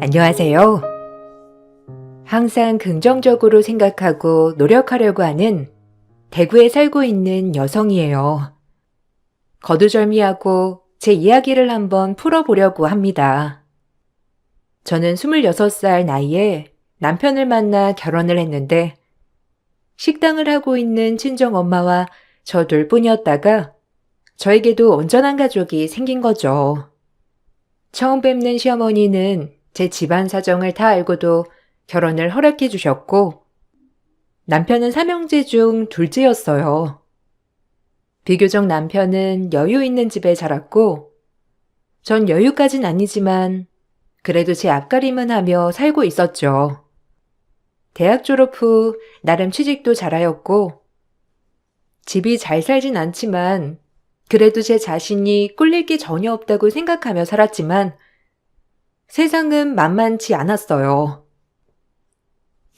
안녕하세요. 항상 긍정적으로 생각하고 노력하려고 하는 대구에 살고 있는 여성이에요. 거두절미하고 제 이야기를 한번 풀어보려고 합니다. 저는 26살 나이에 남편을 만나 결혼을 했는데 식당을 하고 있는 친정엄마와 저 둘뿐이었다가 저에게도 온전한 가족이 생긴 거죠. 처음 뵙는 시어머니는 제 집안 사정을 다 알고도 결혼을 허락해 주셨고 남편은 삼형제 중 둘째였어요. 비교적 남편은 여유 있는 집에 자랐고 전 여유까진 아니지만 그래도 제 앞가림은 하며 살고 있었죠. 대학 졸업 후 나름 취직도 잘하였고 집이 잘 살진 않지만 그래도 제 자신이 꿀릴 게 전혀 없다고 생각하며 살았지만 세상은 만만치 않았어요.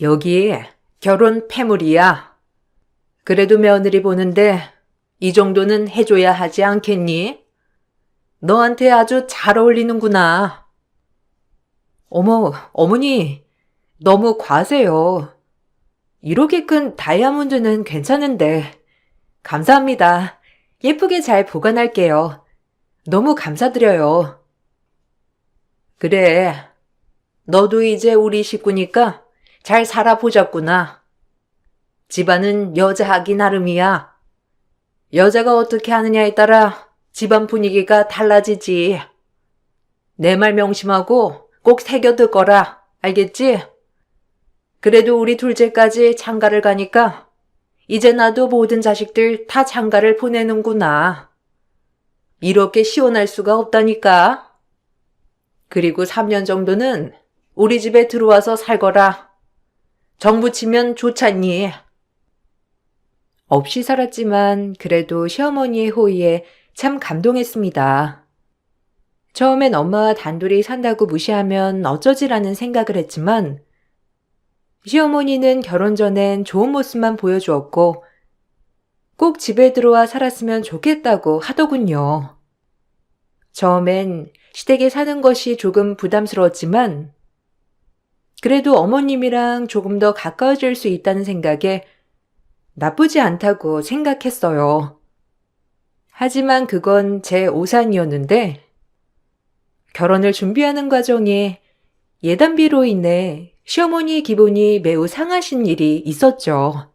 여기 결혼 패물이야. 그래도 며느리 보는데 이 정도는 해줘야 하지 않겠니? 너한테 아주 잘 어울리는구나. 어머, 어머니, 너무 과하세요. 이렇게 큰 다이아몬드는 괜찮은데. 감사합니다. 예쁘게 잘 보관할게요. 너무 감사드려요. 그래, 너도 이제 우리 식구니까 잘 살아보자꾸나. 집안은 여자 하기 나름이야. 여자가 어떻게 하느냐에 따라 집안 분위기가 달라지지. 내 말 명심하고 꼭 새겨둘 거라, 알겠지? 그래도 우리 둘째까지 장가를 가니까 이제 나도 모든 자식들 다 장가를 보내는구나. 이렇게 시원할 수가 없다니까. 그리고 3년 정도는 우리 집에 들어와서 살거라. 정부 치면 좋잖니. 없이 살았지만 그래도 시어머니의 호의에 참 감동했습니다. 처음엔 엄마와 단둘이 산다고 무시하면 어쩌지라는 생각을 했지만 시어머니는 결혼 전엔 좋은 모습만 보여주었고 꼭 집에 들어와 살았으면 좋겠다고 하더군요. 처음엔 시댁에 사는 것이 조금 부담스러웠지만 그래도 어머님이랑 조금 더 가까워질 수 있다는 생각에 나쁘지 않다고 생각했어요. 하지만 그건 제 오산이었는데 결혼을 준비하는 과정에 예단비로 인해 시어머니의 기분이 매우 상하신 일이 있었죠.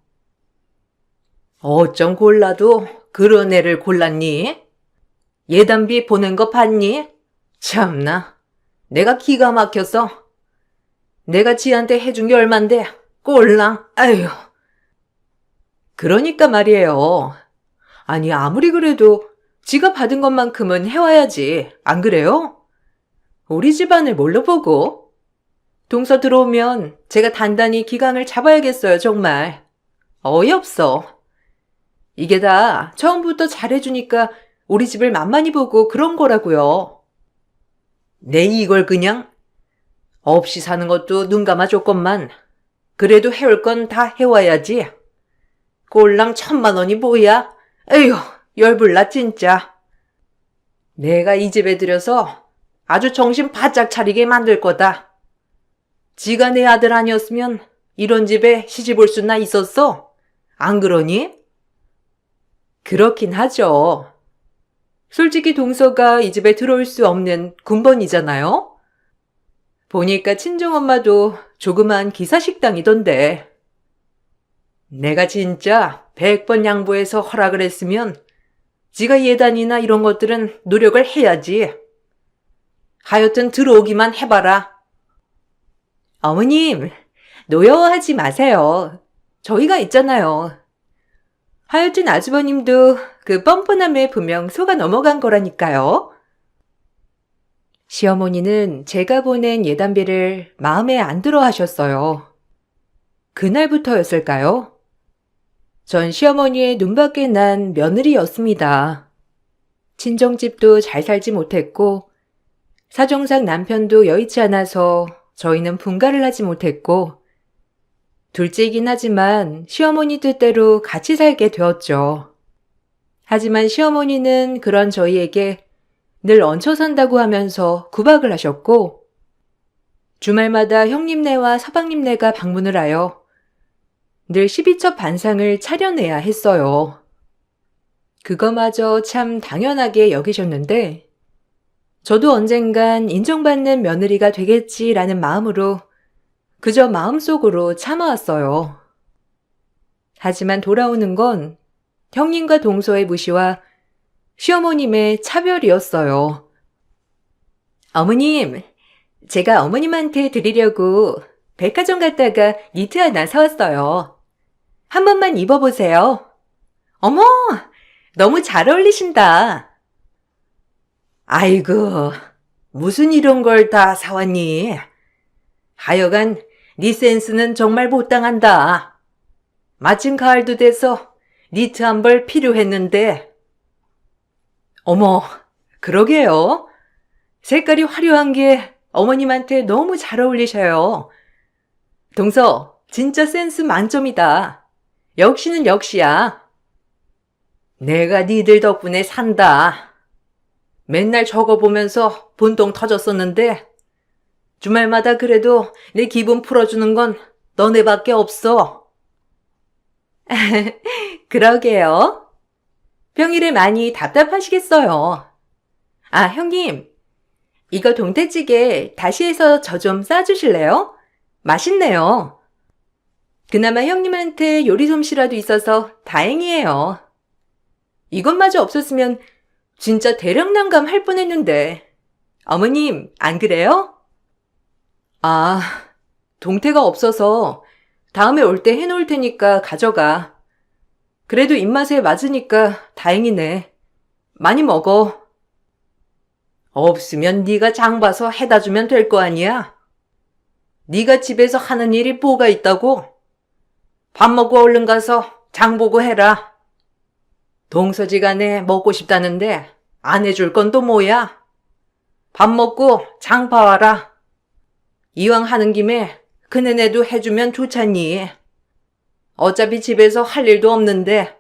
어쩜 골라도 그런 애를 골랐니? 예단비 보낸 거 봤니? 참나, 내가 기가 막혔어. 내가 지한테 해준 게 얼만데 꼴랑, 아휴. 그러니까 말이에요. 아니 아무리 그래도 지가 받은 것만큼은 해와야지, 안 그래요? 우리 집안을 뭘로 보고? 동서 들어오면 제가 단단히 기강을 잡아야겠어요, 정말. 어이없어. 이게 다 처음부터 잘해주니까 우리 집을 만만히 보고 그런 거라고요. 내 이걸 그냥 없이 사는 것도 눈 감아줬건만 그래도 해올 건 다 해와야지. 꼴랑 1,000만 원이 뭐야? 에휴, 열불나 진짜. 내가 이 집에 들여서 아주 정신 바짝 차리게 만들 거다. 지가 내 아들 아니었으면 이런 집에 시집 올 수나 있었어? 안 그러니? 그렇긴 하죠. 솔직히 동서가 이 집에 들어올 수 없는 군번이잖아요? 보니까 친정엄마도 조그만 기사식당이던데. 내가 진짜 100번 양보해서 허락을 했으면 지가 예단이나 이런 것들은 노력을 해야지. 하여튼 들어오기만 해봐라. 어머님, 노여워하지 마세요. 저희가 있잖아요. 하여튼 아주버님도 그 뻔뻔함에 분명 속아 넘어간 거라니까요. 시어머니는 제가 보낸 예단비를 마음에 안 들어 하셨어요. 그날부터였을까요? 전 시어머니의 눈밖에 난 며느리였습니다. 친정집도 잘 살지 못했고 사정상 남편도 여의치 않아서 저희는 분가를 하지 못했고 둘째이긴 하지만 시어머니 뜻대로 같이 살게 되었죠. 하지만 시어머니는 그런 저희에게 늘 얹혀 산다고 하면서 구박을 하셨고 주말마다 형님네와 서방님네가 방문을 하여 늘 12첩 반상을 차려내야 했어요. 그거마저 참 당연하게 여기셨는데 저도 언젠간 인정받는 며느리가 되겠지라는 마음으로 그저 마음속으로 참아왔어요. 하지만 돌아오는 건 형님과 동서의 무시와 시어머님의 차별이었어요. 어머님, 제가 어머님한테 드리려고 백화점 갔다가 니트 하나 사왔어요. 한 번만 입어보세요. 어머, 너무 잘 어울리신다. 아이고, 무슨 이런 걸 다 사왔니? 하여간 네 센스는 정말 못당한다. 마침 가을도 돼서 니트 한 벌 필요했는데. 어머, 그러게요. 색깔이 화려한 게 어머님한테 너무 잘 어울리셔요. 동서, 진짜 센스 만점이다. 역시는 역시야. 내가 니들 덕분에 산다. 맨날 저거 보면서 분통 터졌었는데 주말마다 그래도 내 기분 풀어주는 건 너네밖에 없어. 그러게요. 평일에 많이 답답하시겠어요. 아, 형님. 이거 동태찌개 다시 해서 저 좀 싸주실래요? 맛있네요. 그나마 형님한테 요리 솜씨라도 있어서 다행이에요. 이것마저 없었으면 진짜 대량 난감할 뻔했는데. 어머님, 안 그래요? 아, 동태가 없어서 다음에 올 때 해놓을 테니까 가져가. 그래도 입맛에 맞으니까 다행이네. 많이 먹어. 없으면 네가 장 봐서 해다 주면 될 거 아니야? 네가 집에서 하는 일이 뭐가 있다고? 밥 먹고 얼른 가서 장 보고 해라. 동서지간에 먹고 싶다는데 안 해줄 건 또 뭐야? 밥 먹고 장 봐와라. 이왕 하는 김에 그네네도 해주면 좋잖니. 어차피 집에서 할 일도 없는데.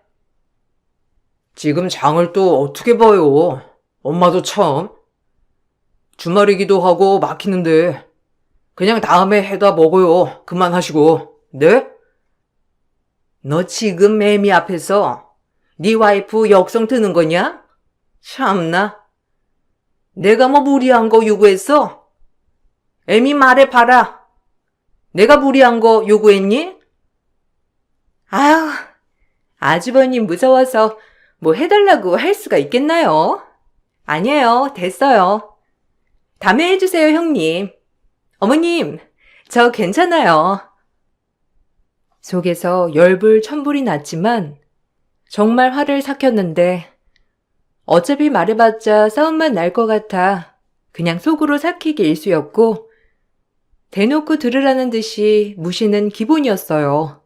지금 장을 또 어떻게 봐요? 엄마도 참. 주말이기도 하고 막히는데 그냥 다음에 해다 먹어요. 그만하시고. 네? 너 지금 매미 앞에서 네 와이프 역성 드는 거냐? 참나. 내가 뭐 무리한 거 요구했어? 애미 말해봐라. 내가 무리한 거 요구했니? 아휴, 아주버님 무서워서 뭐 해달라고 할 수가 있겠나요? 아니에요, 됐어요. 다음에 해주세요, 형님. 어머님, 저 괜찮아요. 속에서 열불천불이 났지만 정말 화를 삭혔는데 어차피 말해봤자 싸움만 날 것 같아 그냥 속으로 삭히기 일쑤였고 대놓고 들으라는 듯이 무시는 기본이었어요.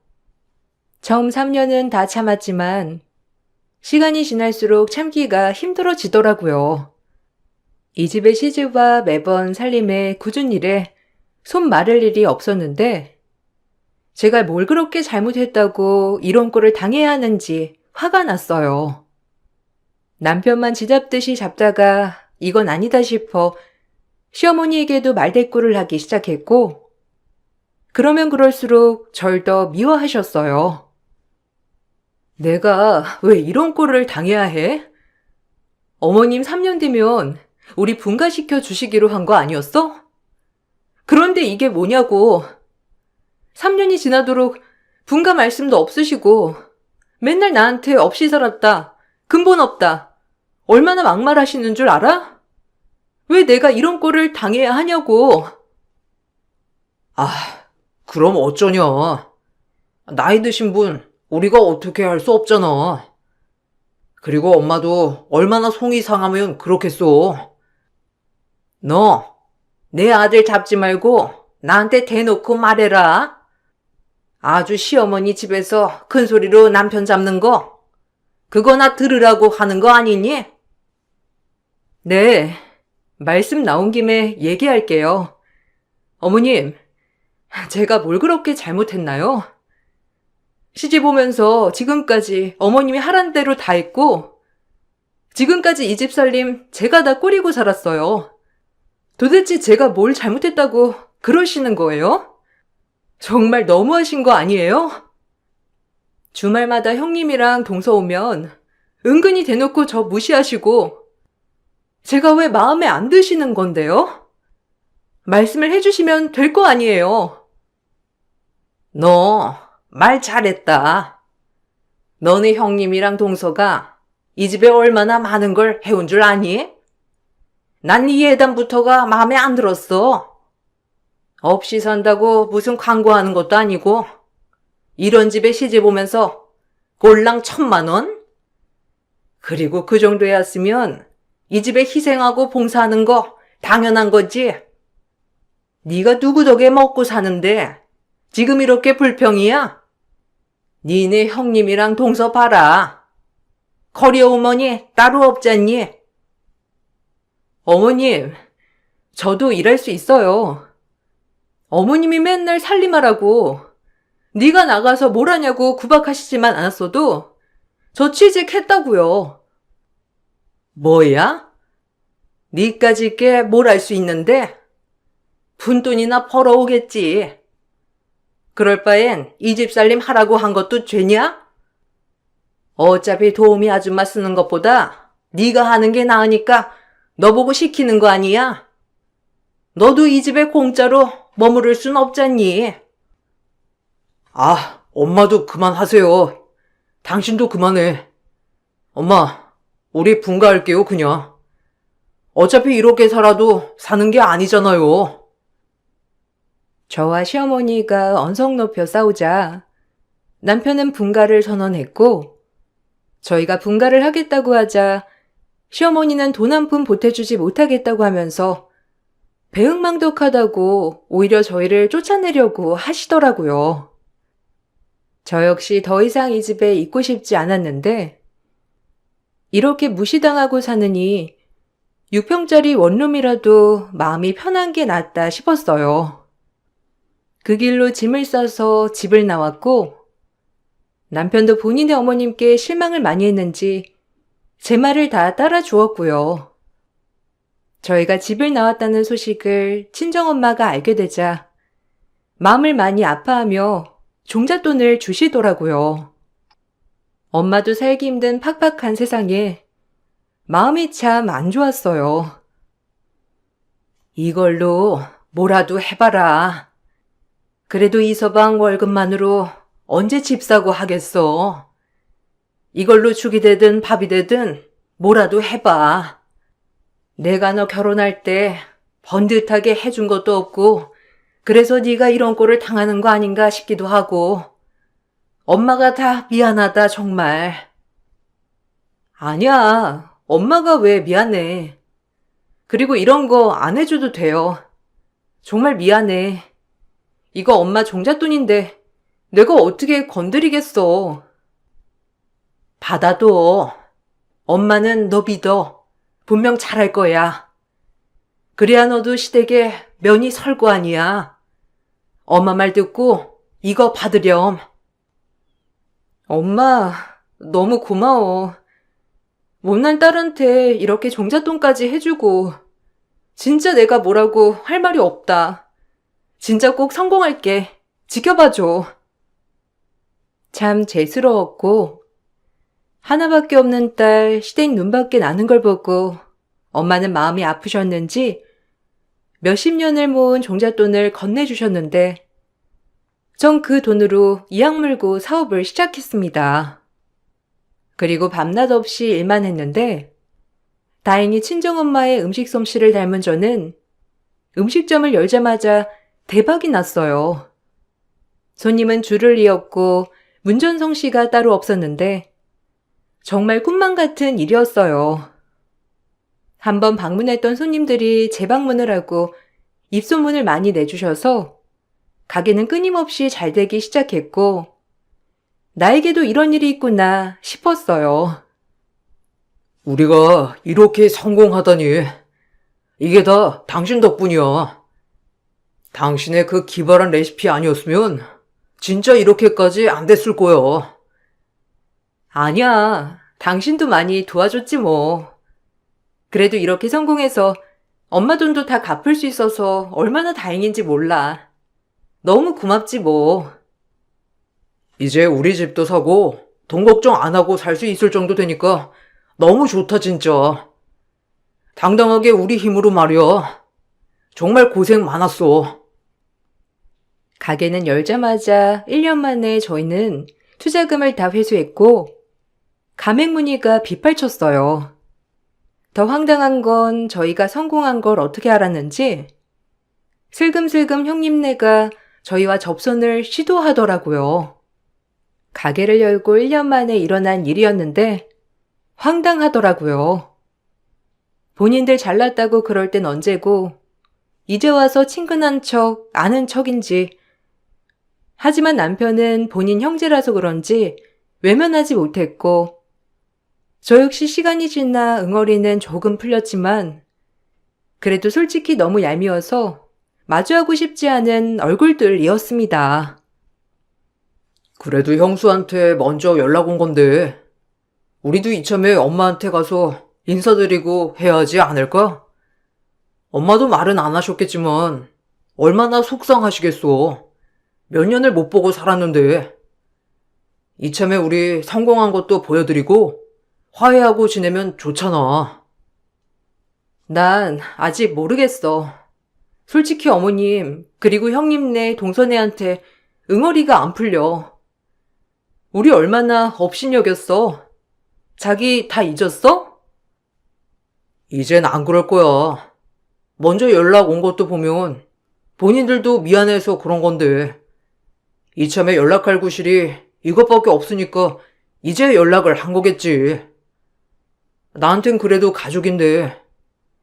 처음 3년은 다 참았지만 시간이 지날수록 참기가 힘들어지더라고요. 이 집의 시집과 매번 살림의 굳은 일에 손 마를 일이 없었는데 제가 뭘 그렇게 잘못했다고 이런 꼴을 당해야 하는지 화가 났어요. 남편만 지잡듯이 잡다가 이건 아니다 싶어 시어머니에게도 말대꾸를 하기 시작했고 그러면 그럴수록 절 더 미워하셨어요. 내가 왜 이런 꼴을 당해야 해? 어머님 3년 뒤면 우리 분가시켜 주시기로 한 거 아니었어? 그런데 이게 뭐냐고. 3년이 지나도록 분가 말씀도 없으시고 맨날 나한테 없이 살았다. 근본 없다. 얼마나 막말하시는 줄 알아? 왜 내가 이런 꼴을 당해야 하냐고. 아, 그럼 어쩌냐. 나이 드신 분 우리가 어떻게 할 수 없잖아. 그리고 엄마도 얼마나 속이 상하면 그렇겠소. 너, 내 아들 잡지 말고 나한테 대놓고 말해라. 아주 시어머니 집에서 큰 소리로 남편 잡는 거, 그거 나 들으라고 하는 거 아니니? 네, 말씀 나온 김에 얘기할게요. 어머님, 제가 뭘 그렇게 잘못했나요? 시집 오면서 지금까지 어머님이 하란 대로 다 했고 지금까지 이 집 살림 제가 다 꾸리고 살았어요. 도대체 제가 뭘 잘못했다고 그러시는 거예요? 정말 너무하신 거 아니에요? 주말마다 형님이랑 동서 오면 은근히 대놓고 저 무시하시고 제가 왜 마음에 안 드시는 건데요? 말씀을 해주시면 될 거 아니에요. 너 말 잘했다. 너네 형님이랑 동서가 이 집에 얼마나 많은 걸 해온 줄 아니? 난 이 예단부터가 마음에 안 들었어. 없이 산다고 무슨 광고하는 것도 아니고 이런 집에 시집 오면서 꼴랑 1,000만 원? 그리고 그 정도였으면 이 집에 희생하고 봉사하는 거 당연한 거지. 네가 누구 덕에 먹고 사는데 지금 이렇게 불평이야? 니네 형님이랑 동서 봐라. 커리어 우먼이 따로 없잖니? 어머님, 저도 일할 수 있어요. 어머님이 맨날 살림하라고 네가 나가서 뭘 하냐고 구박하시지만 않았어도 저 취직했다고요. 뭐야? 니까짓 게 뭘 할 수 있는데? 푼돈이나 벌어오겠지. 그럴 바엔 이 집 살림 하라고 한 것도 죄냐? 어차피 도우미 아줌마 쓰는 것보다 네가 하는 게 나으니까 너 보고 시키는 거 아니야? 너도 이 집에 공짜로 머무를 순 없잖니. 아, 엄마도 그만하세요. 당신도 그만해. 엄마, 우리 분가할게요, 그냥. 어차피 이렇게 살아도 사는 게 아니잖아요. 저와 시어머니가 언성 높여 싸우자 남편은 분가를 선언했고 저희가 분가를 하겠다고 하자 시어머니는 돈 한 푼 보태주지 못하겠다고 하면서 배은망덕하다고 오히려 저희를 쫓아내려고 하시더라고요. 저 역시 더 이상 이 집에 있고 싶지 않았는데 이렇게 무시당하고 사느니 6평짜리 원룸이라도 마음이 편한 게 낫다 싶었어요. 그 길로 짐을 싸서 집을 나왔고 남편도 본인의 어머님께 실망을 많이 했는지 제 말을 다 따라 주었고요. 저희가 집을 나왔다는 소식을 친정엄마가 알게 되자 마음을 많이 아파하며 종잣돈을 주시더라고요. 엄마도 살기 힘든 팍팍한 세상에 마음이 참 안 좋았어요. 이걸로 뭐라도 해봐라. 그래도 이 서방 월급만으로 언제 집 사고 하겠어. 이걸로 죽이 되든 밥이 되든 뭐라도 해봐. 내가 너 결혼할 때 번듯하게 해준 것도 없고 그래서 네가 이런 꼴을 당하는 거 아닌가 싶기도 하고 엄마가 다 미안하다 정말. 아니야. 엄마가 왜 미안해. 그리고 이런 거 안 해줘도 돼요. 정말 미안해. 이거 엄마 종잣돈인데 내가 어떻게 건드리겠어. 받아도 엄마는 너 믿어. 분명 잘할 거야. 그래야 너도 시댁에 면이 설 거 아니야. 엄마 말 듣고 이거 받으렴. 엄마, 너무 고마워. 못난 딸한테 이렇게 종잣돈까지 해주고 진짜 내가 뭐라고 할 말이 없다. 진짜 꼭 성공할게. 지켜봐줘. 참 재스러웠고 하나밖에 없는 딸 시댁 눈밖에 나는 걸 보고 엄마는 마음이 아프셨는지 몇십 년을 모은 종잣돈을 건네주셨는데 전 그 돈으로 이악 물고 사업을 시작했습니다. 그리고 밤낮 없이 일만 했는데 다행히 친정엄마의 음식 솜씨를 닮은 저는 음식점을 열자마자 대박이 났어요. 손님은 줄을 이었고 문전성시가 따로 없었는데 정말 꿈만 같은 일이었어요. 한번 방문했던 손님들이 재방문을 하고 입소문을 많이 내주셔서 가게는 끊임없이 잘 되기 시작했고 나에게도 이런 일이 있구나 싶었어요. 우리가 이렇게 성공하다니 이게 다 당신 덕분이야. 당신의 그 기발한 레시피 아니었으면 진짜 이렇게까지 안 됐을 거야. 아니야. 당신도 많이 도와줬지 뭐. 그래도 이렇게 성공해서 엄마 돈도 다 갚을 수 있어서 얼마나 다행인지 몰라. 너무 고맙지 뭐. 이제 우리 집도 사고 돈 걱정 안 하고 살 수 있을 정도 되니까 너무 좋다 진짜. 당당하게 우리 힘으로 말이야. 정말 고생 많았어. 가게는 열자마자 1년 만에 저희는 투자금을 다 회수했고 가맹문의가 빗발쳤어요. 더 황당한 건 저희가 성공한 걸 어떻게 알았는지 슬금슬금 형님네가 저희와 접선을 시도하더라고요. 가게를 열고 1년 만에 일어난 일이었는데 황당하더라고요. 본인들 잘났다고 그럴 땐 언제고 이제 와서 친근한 척, 아는 척인지. 하지만 남편은 본인 형제라서 그런지 외면하지 못했고 저 역시 시간이 지나 응어리는 조금 풀렸지만 그래도 솔직히 너무 얄미워서 마주하고 싶지 않은 얼굴들이었습니다. 그래도 형수한테 먼저 연락 온 건데 우리도 이참에 엄마한테 가서 인사드리고 해야 하지 않을까? 엄마도 말은 안 하셨겠지만 얼마나 속상하시겠어. 몇 년을 못 보고 살았는데. 이참에 우리 성공한 것도 보여드리고 화해하고 지내면 좋잖아. 난 아직 모르겠어. 솔직히 어머님 그리고 형님네 동서네한테 응어리가 안 풀려. 우리 얼마나 업신여겼어. 자기 다 잊었어? 이젠 안 그럴 거야. 먼저 연락 온 것도 보면 본인들도 미안해서 그런 건데 이참에 연락할 구실이 이것밖에 없으니까 이제 연락을 한 거겠지. 나한텐 그래도 가족인데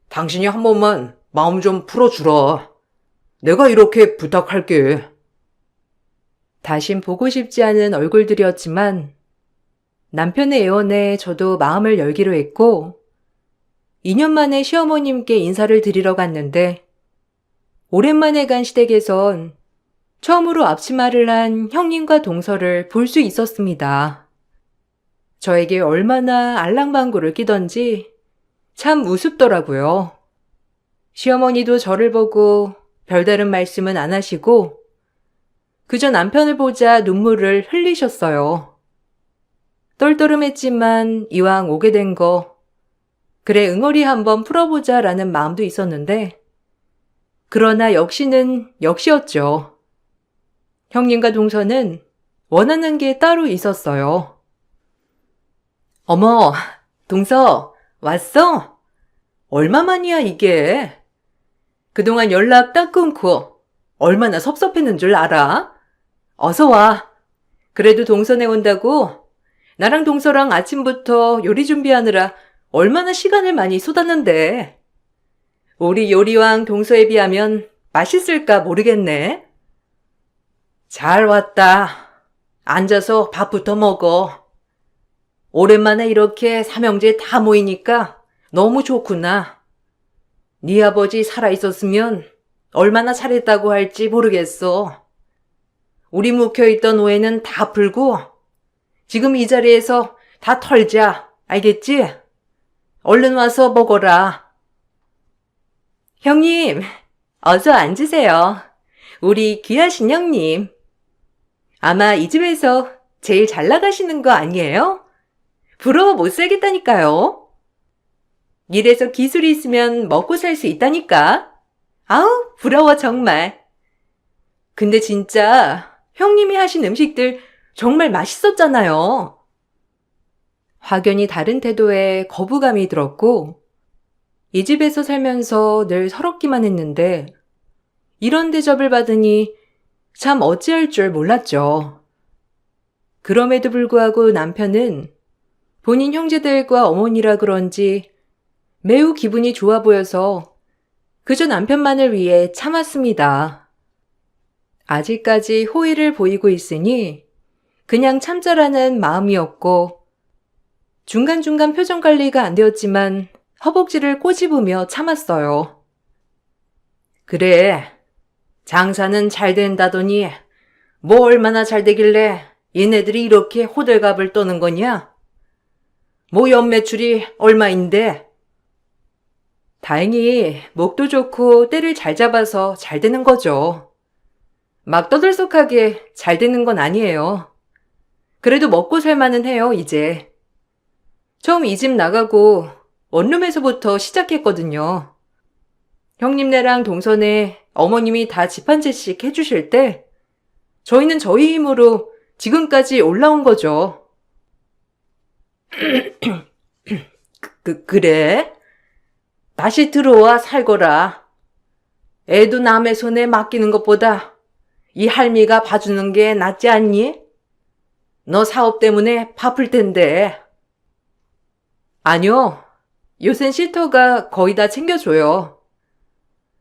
당신이 한 번만 마음 좀 풀어주라. 내가 이렇게 부탁할게. 다신 보고 싶지 않은 얼굴들이었지만 남편의 애원에 저도 마음을 열기로 했고 2년 만에 시어머님께 인사를 드리러 갔는데 오랜만에 간 시댁에선 처음으로 앞치마를 한 형님과 동서를 볼 수 있었습니다. 저에게 얼마나 알랑방구를 끼던지 참 우습더라고요. 시어머니도 저를 보고 별다른 말씀은 안 하시고 그저 남편을 보자 눈물을 흘리셨어요. 떨떠름했지만 이왕 오게 된 거 그래 응어리 한번 풀어보자 라는 마음도 있었는데 그러나 역시는 역시였죠. 형님과 동서는 원하는 게 따로 있었어요. 어머, 동서 왔어? 얼마만이야 이게? 그동안 연락 딱 끊고 얼마나 섭섭했는 줄 알아? 어서 와. 그래도 동서네 온다고 나랑 동서랑 아침부터 요리 준비하느라 얼마나 시간을 많이 쏟았는데. 우리 요리왕 동서에 비하면 맛있을까 모르겠네. 잘 왔다. 앉아서 밥부터 먹어. 오랜만에 이렇게 삼형제 다 모이니까 너무 좋구나. 네 아버지 살아있었으면 얼마나 잘했다고 할지 모르겠어. 우리 묵혀있던 오해는 다 풀고 지금 이 자리에서 다 털자. 알겠지? 얼른 와서 먹어라. 형님, 어서 앉으세요. 우리 귀하신 형님. 아마 이 집에서 제일 잘 나가시는 거 아니에요? 부러워 못 살겠다니까요. 일에서 기술이 있으면 먹고 살 수 있다니까. 아우, 부러워 정말. 근데 진짜 형님이 하신 음식들 정말 맛있었잖아요. 확연히 다른 태도에 거부감이 들었고 이 집에서 살면서 늘 서럽기만 했는데 이런 대접을 받으니 참 어찌할 줄 몰랐죠. 그럼에도 불구하고 남편은 본인 형제들과 어머니라 그런지 매우 기분이 좋아 보여서 그저 남편만을 위해 참았습니다. 아직까지 호의를 보이고 있으니 그냥 참자라는 마음이었고 중간중간 표정 관리가 안 되었지만 허벅지를 꼬집으며 참았어요. 그래, 장사는 잘 된다더니 뭐 얼마나 잘 되길래 얘네들이 이렇게 호들갑을 떠는 거냐? 뭐 연매출이 얼마인데? 다행히 목도 좋고 때를 잘 잡아서 잘 되는 거죠. 막 떠들썩하게 잘 되는 건 아니에요. 그래도 먹고 살만은 해요, 이제. 처음 이 집 나가고 원룸에서부터 시작했거든요. 형님네랑 동선에 어머님이 다 집 한 채씩 해주실 때 저희는 저희 힘으로 지금까지 올라온 거죠. 그래? 다시 들어와 살거라. 애도 남의 손에 맡기는 것보다 이 할미가 봐주는 게 낫지 않니? 너 사업 때문에 바쁠 텐데. 아니요. 요샌 시터가 거의 다 챙겨줘요.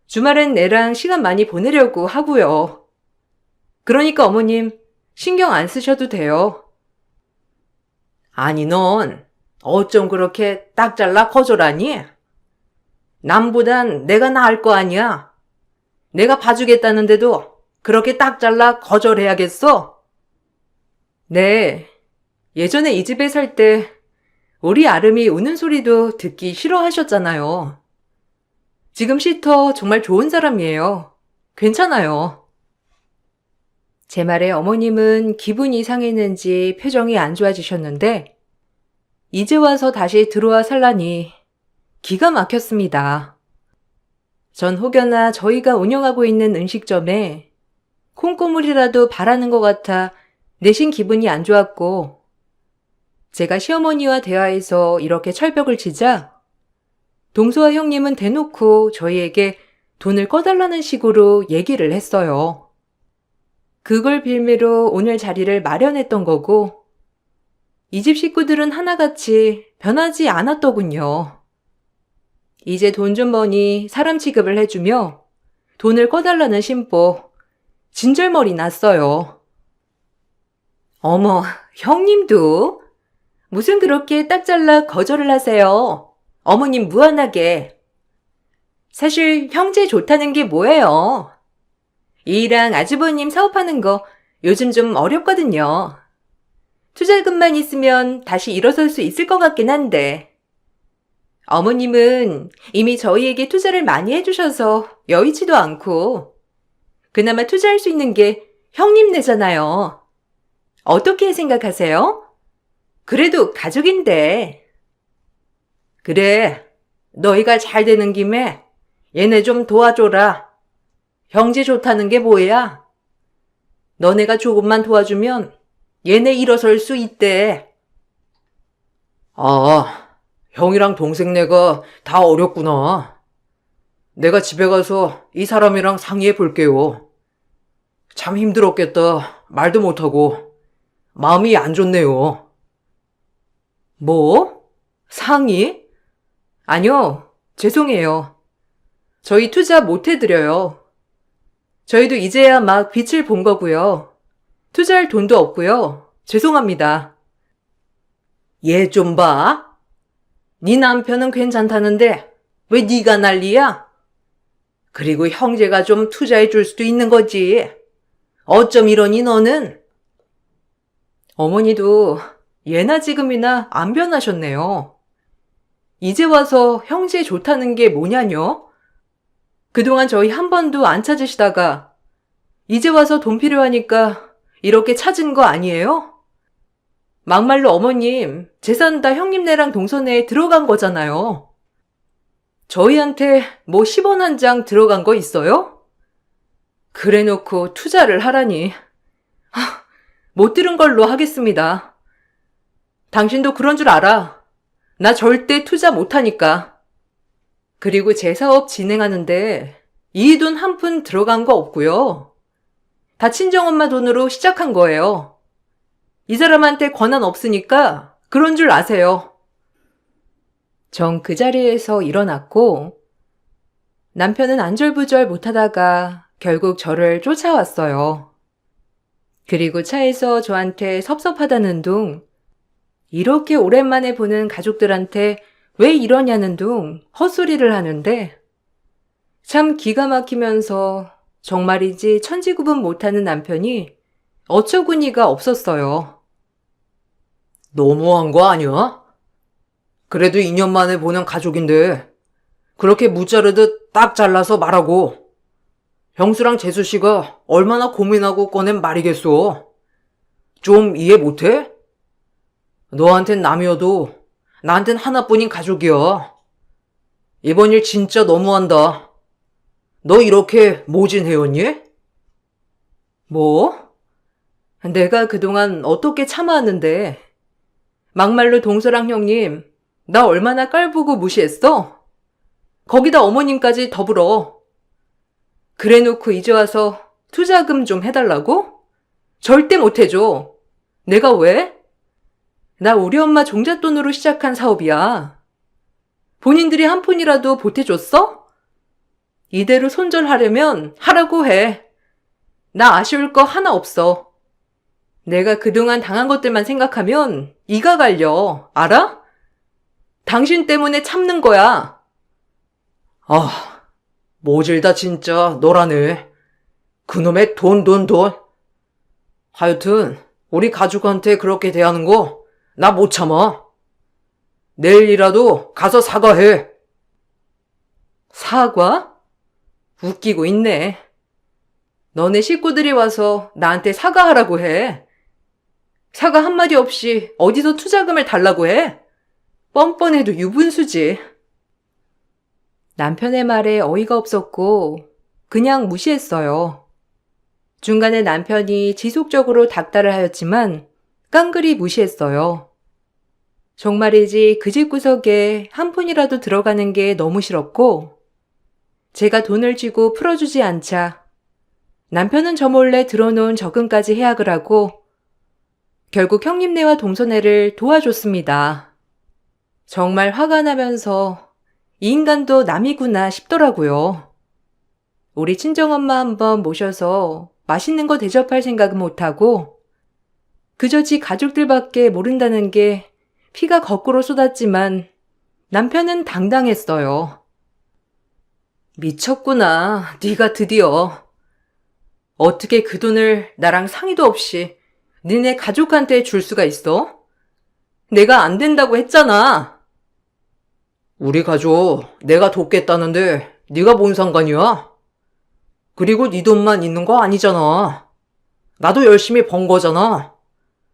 주말엔 애랑 시간 많이 보내려고 하고요. 그러니까 어머님 신경 안 쓰셔도 돼요. 아니 넌 어쩜 그렇게 딱 잘라 거절하니? 남보단 내가 나을 거 아니야. 내가 봐주겠다는데도 그렇게 딱 잘라 거절해야겠어? 네. 예전에 이 집에 살 때 우리 아름이 우는 소리도 듣기 싫어하셨잖아요. 지금 시터 정말 좋은 사람이에요. 괜찮아요. 제 말에 어머님은 기분이 이상했는지 표정이 안 좋아지셨는데 이제 와서 다시 들어와 살라니 기가 막혔습니다. 전 혹여나 저희가 운영하고 있는 음식점에 콩고물이라도 바라는 것 같아 내심 기분이 안 좋았고 제가 시어머니와 대화해서 이렇게 철벽을 치자 동서와 형님은 대놓고 저희에게 돈을 꺼달라는 식으로 얘기를 했어요. 그걸 빌미로 오늘 자리를 마련했던 거고 이 집 식구들은 하나같이 변하지 않았더군요. 이제 돈 좀 버니 사람 취급을 해주며 돈을 꺼달라는 심보 진절머리 났어요. 어머, 형님도? 무슨 그렇게 딱 잘라 거절을 하세요? 어머님 무한하게. 사실 형제 좋다는 게 뭐예요? 이랑 아주버님 사업하는 거 요즘 좀 어렵거든요. 투자금만 있으면 다시 일어설 수 있을 것 같긴 한데. 어머님은 이미 저희에게 투자를 많이 해주셔서 여의치도 않고 그나마 투자할 수 있는 게 형님네잖아요. 어떻게 생각하세요? 그래도 가족인데. 그래, 너희가 잘 되는 김에 얘네 좀 도와줘라. 형제 좋다는 게 뭐야? 너네가 조금만 도와주면 얘네 일어설 수 있대. 아, 형이랑 동생네가 다 어렵구나. 내가 집에 가서 이 사람이랑 상의해 볼게요. 참 힘들었겠다. 말도 못하고. 마음이 안 좋네요. 뭐? 상의? 아니요, 죄송해요. 저희 투자 못 해드려요. 저희도 이제야 막 빛을 본 거고요. 투자할 돈도 없고요. 죄송합니다. 얘 좀 봐. 네 남편은 괜찮다는데 왜 네가 난리야? 그리고 형제가 좀 투자해 줄 수도 있는 거지. 어쩜 이러니 너는? 어머니도 예나 지금이나 안 변하셨네요. 이제 와서 형제 좋다는 게 뭐냐뇨? 그동안 저희 한 번도 안 찾으시다가 이제 와서 돈 필요하니까 이렇게 찾은 거 아니에요? 막말로 어머님 재산 다 형님네랑 동선에 들어간 거잖아요. 저희한테 뭐 10원 한 장 들어간 거 있어요? 그래놓고 투자를 하라니. 못 들은 걸로 하겠습니다. 당신도 그런 줄 알아. 나 절대 투자 못하니까. 그리고 제 사업 진행하는데 이 돈 한 푼 들어간 거 없고요. 다 친정엄마 돈으로 시작한 거예요. 이 사람한테 권한 없으니까 그런 줄 아세요. 전 그 자리에서 일어났고 남편은 안절부절 못하다가 결국 저를 쫓아왔어요. 그리고 차에서 저한테 섭섭하다는 둥, 이렇게 오랜만에 보는 가족들한테 왜 이러냐는 둥 헛소리를 하는데 참 기가 막히면서 정말이지 천지구분 못하는 남편이 어처구니가 없었어요. 너무한 거 아니야? 그래도 2년 만에 보는 가족인데 그렇게 무자르듯 딱 잘라서 말하고. 형수랑 재수씨가 얼마나 고민하고 꺼낸 말이겠소. 좀 이해 못해? 너한텐 남이어도 나한텐 하나뿐인 가족이야. 이번 일 진짜 너무한다. 너 이렇게 모진해였니? 뭐? 내가 그동안 어떻게 참아왔는데. 막말로 동서랑 형님, 나 얼마나 깔보고 무시했어? 거기다 어머님까지 더불어. 그래놓고 이제 와서 투자금 좀 해달라고? 절대 못해줘. 내가 왜? 나 우리 엄마 종잣돈으로 시작한 사업이야. 본인들이 한 푼이라도 보태줬어? 이대로 손절하려면 하라고 해. 나 아쉬울 거 하나 없어. 내가 그동안 당한 것들만 생각하면 이가 갈려. 알아? 당신 때문에 참는 거야. 아, 모질다 진짜 너라네. 그놈의 돈. 하여튼 우리 가족한테 그렇게 대하는 거 나 못 참아. 내일이라도 가서 사과해. 사과? 웃기고 있네. 너네 식구들이 와서 나한테 사과하라고 해. 사과 한마디 없이 어디서 투자금을 달라고 해? 뻔뻔해도 유분수지. 남편의 말에 어이가 없었고 그냥 무시했어요. 중간에 남편이 지속적으로 닥달을 하였지만 깡그리 무시했어요. 정말이지 그 집 구석에 한 푼이라도 들어가는 게 너무 싫었고 제가 돈을 쥐고 풀어주지 않자 남편은 저 몰래 들어놓은 적금까지 해약을 하고 결국 형님네와 동서네를 도와줬습니다. 정말 화가 나면서 이 인간도 남이구나 싶더라고요. 우리 친정엄마 한번 모셔서 맛있는 거 대접할 생각은 못하고 그저 지 가족들밖에 모른다는 게 피가 거꾸로 쏟았지만 남편은 당당했어요. 미쳤구나, 네가 드디어. 어떻게 그 돈을 나랑 상의도 없이 니네 가족한테 줄 수가 있어? 내가 안 된다고 했잖아. 우리 가족 내가 돕겠다는데 네가 뭔 상관이야? 그리고 네 돈만 있는 거 아니잖아. 나도 열심히 번 거잖아.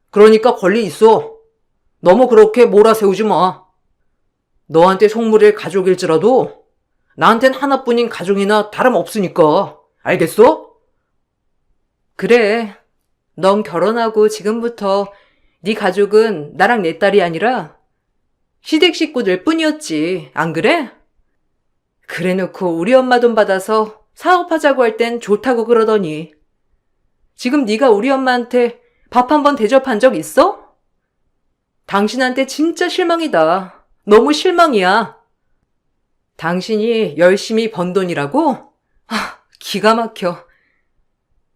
그러니까 권리 있어. 너무 그렇게 몰아세우지 마. 너한테 속물일 가족일지라도 나한텐 하나뿐인 가족이나 다름없으니까. 알겠어? 그래. 넌 결혼하고 지금부터 네 가족은 나랑 내 딸이 아니라 시댁 식구들 뿐이었지. 안 그래? 그래놓고 우리 엄마 돈 받아서 사업하자고 할 땐 좋다고 그러더니 지금 네가 우리 엄마한테 밥 한 번 대접한 적 있어? 당신한테 진짜 실망이다. 너무 실망이야. 당신이 열심히 번 돈이라고? 기가 막혀.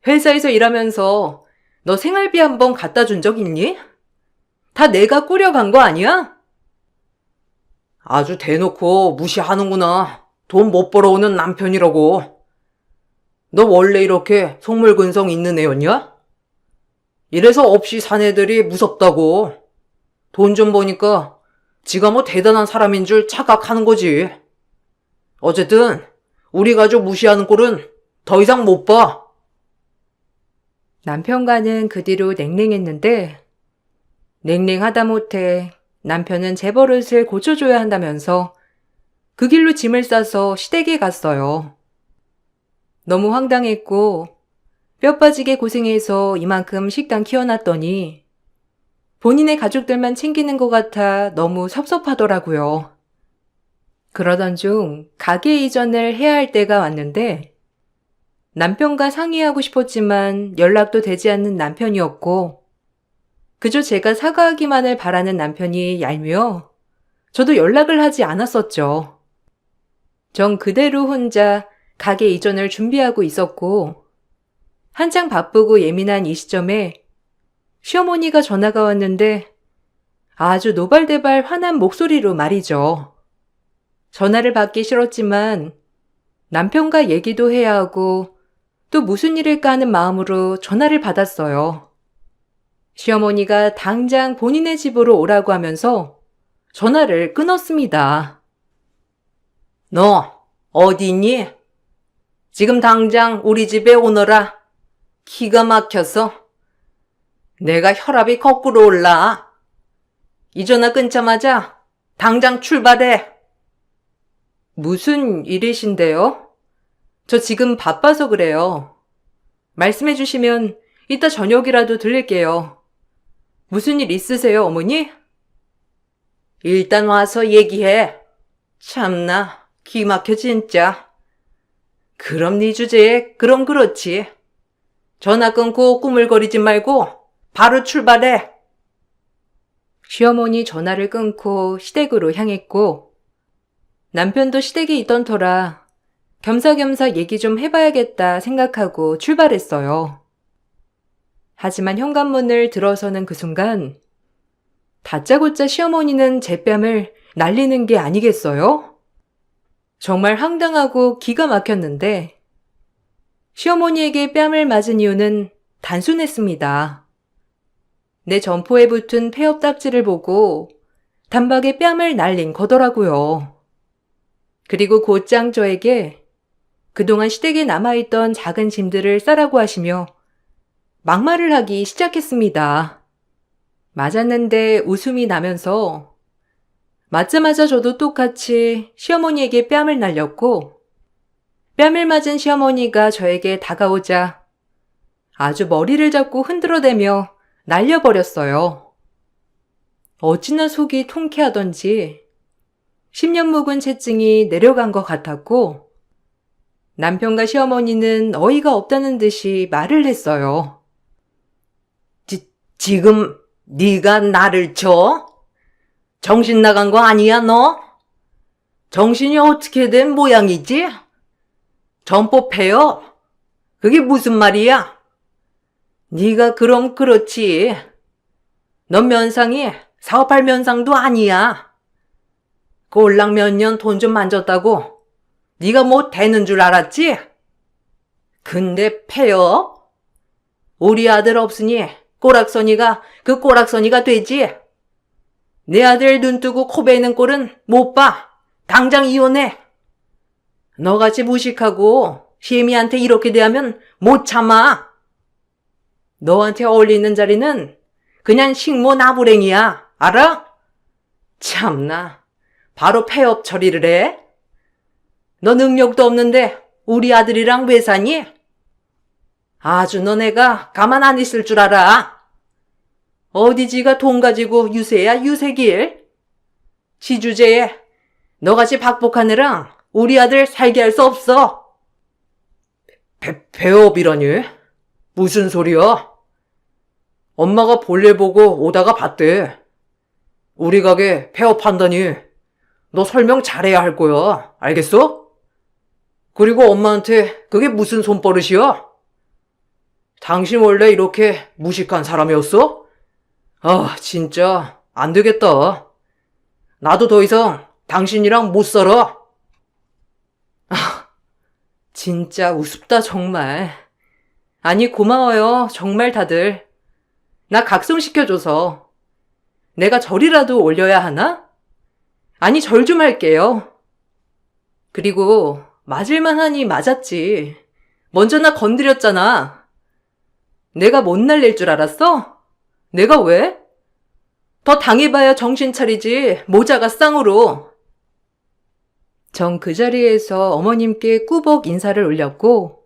회사에서 일하면서 너 생활비 한 번 갖다 준 적 있니? 다 내가 꾸려간 거 아니야? 아주 대놓고 무시하는구나. 돈 못 벌어오는 남편이라고. 너 원래 이렇게 속물근성 있는 애였냐? 이래서 없이 산 애들이 무섭다고. 돈 좀 버니까 지가 뭐 대단한 사람인 줄 착각하는 거지. 어쨌든 우리 가족 무시하는 꼴은 더 이상 못 봐. 남편과는 그 뒤로 냉랭했는데 냉랭하다 못해 남편은 제 버릇을 고쳐줘야 한다면서 그 길로 짐을 싸서 시댁에 갔어요. 너무 황당했고 뼈 빠지게 고생해서 이만큼 식당 키워놨더니 본인의 가족들만 챙기는 것 같아 너무 섭섭하더라고요. 그러던 중 가게 이전을 해야 할 때가 왔는데 남편과 상의하고 싶었지만 연락도 되지 않는 남편이었고 그저 제가 사과하기만을 바라는 남편이 얄미워 저도 연락을 하지 않았었죠. 전 그대로 혼자 가게 이전을 준비하고 있었고 한창 바쁘고 예민한 이 시점에 시어머니가 전화가 왔는데 아주 노발대발 화난 목소리로 말이죠. 전화를 받기 싫었지만 남편과 얘기도 해야 하고 또 무슨 일일까 하는 마음으로 전화를 받았어요. 시어머니가 당장 본인의 집으로 오라고 하면서 전화를 끊었습니다. 너 어디 있니? 지금 당장 우리 집에 오너라. 기가 막혀서. 내가 혈압이 거꾸로 올라. 이 전화 끊자마자 당장 출발해. 무슨 일이신데요? 저 지금 바빠서 그래요. 말씀해 주시면 이따 저녁이라도 들릴게요. 무슨 일 있으세요, 어머니? 일단 와서 얘기해. 참나, 기 막혀 진짜. 그럼 네 주제에 그럼 그렇지. 전화 끊고 꾸물거리지 말고 바로 출발해. 시어머니 전화를 끊고 시댁으로 향했고 남편도 시댁에 있던 터라 겸사겸사 얘기 좀 해봐야겠다 생각하고 출발했어요. 하지만 현관문을 들어서는 그 순간 다짜고짜 시어머니는 제 뺨을 날리는 게 아니겠어요? 정말 황당하고 기가 막혔는데 시어머니에게 뺨을 맞은 이유는 단순했습니다. 내 점포에 붙은 폐업 딱지를 보고 단박에 뺨을 날린 거더라고요. 그리고 곧장 저에게 그동안 시댁에 남아있던 작은 짐들을 싸라고 하시며 막말을 하기 시작했습니다. 맞았는데 웃음이 나면서 맞자마자 저도 똑같이 시어머니에게 뺨을 날렸고 뺨을 맞은 시어머니가 저에게 다가오자 아주 머리를 잡고 흔들어대며 날려버렸어요. 어찌나 속이 통쾌하던지 10년 묵은 채증이 내려간 것 같았고 남편과 시어머니는 어이가 없다는 듯이 말을 했어요. 지금 네가 나를 쳐? 정신 나간 거 아니야 너? 정신이 어떻게 된 모양이지? 점포 패요? 그게 무슨 말이야? 네가 그럼 그렇지. 넌 면상이 사업할 면상도 아니야. 꼴랑 몇 년 돈 좀 만졌다고 네가 뭐 되는 줄 알았지? 근데 패요? 우리 아들 없으니 꼬락서니가 그 꼬락서니가 되지. 내 아들 눈 뜨고 코 베이는 꼴은 못 봐. 당장 이혼해. 너같이 무식하고 시애미한테 이렇게 대하면 못 참아. 너한테 어울리는 자리는 그냥 식모 나부랭이야. 알아? 참나. 바로 폐업 처리를 해? 너 능력도 없는데 우리 아들이랑 왜 사니? 아주 너네가 가만 안 있을 줄 알아. 어디 지가 돈 가지고 유세야 유세길. 지 주제에 너같이 박복하느랑 우리 아들 살게 할 수 없어. 폐업이라니? 무슨 소리야? 엄마가 볼일 보고 오다가 봤대. 우리 가게 폐업한다니. 너 설명 잘해야 할 거야. 알겠어? 그리고 엄마한테 그게 무슨 손버릇이야? 당신 원래 이렇게 무식한 사람이었어? 아, 진짜 안 되겠다. 나도 더 이상 당신이랑 못 살아. 아, 진짜 우습다 정말. 아니 고마워요 정말 다들. 나 각성시켜줘서. 내가 절이라도 올려야 하나? 아니 절 좀 할게요. 그리고 맞을만 하니 맞았지. 먼저 나 건드렸잖아. 내가 못 날릴 줄 알았어? 내가 왜? 더 당해봐야 정신 차리지 모자가 쌍으로. 전 그 자리에서 어머님께 꾸벅 인사를 올렸고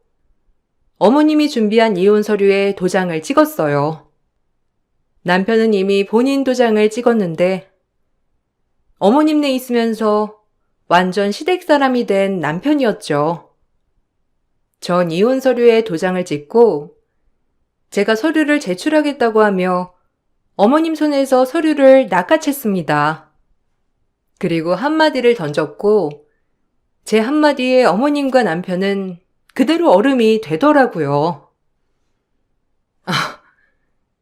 어머님이 준비한 이혼 서류에 도장을 찍었어요. 남편은 이미 본인 도장을 찍었는데 어머님네 있으면서 완전 시댁 사람이 된 남편이었죠. 전 이혼 서류에 도장을 찍고 제가 서류를 제출하겠다고 하며 어머님 손에서 서류를 낚아챘습니다. 그리고 한마디를 던졌고 제 한마디에 어머님과 남편은 그대로 얼음이 되더라고요. 아,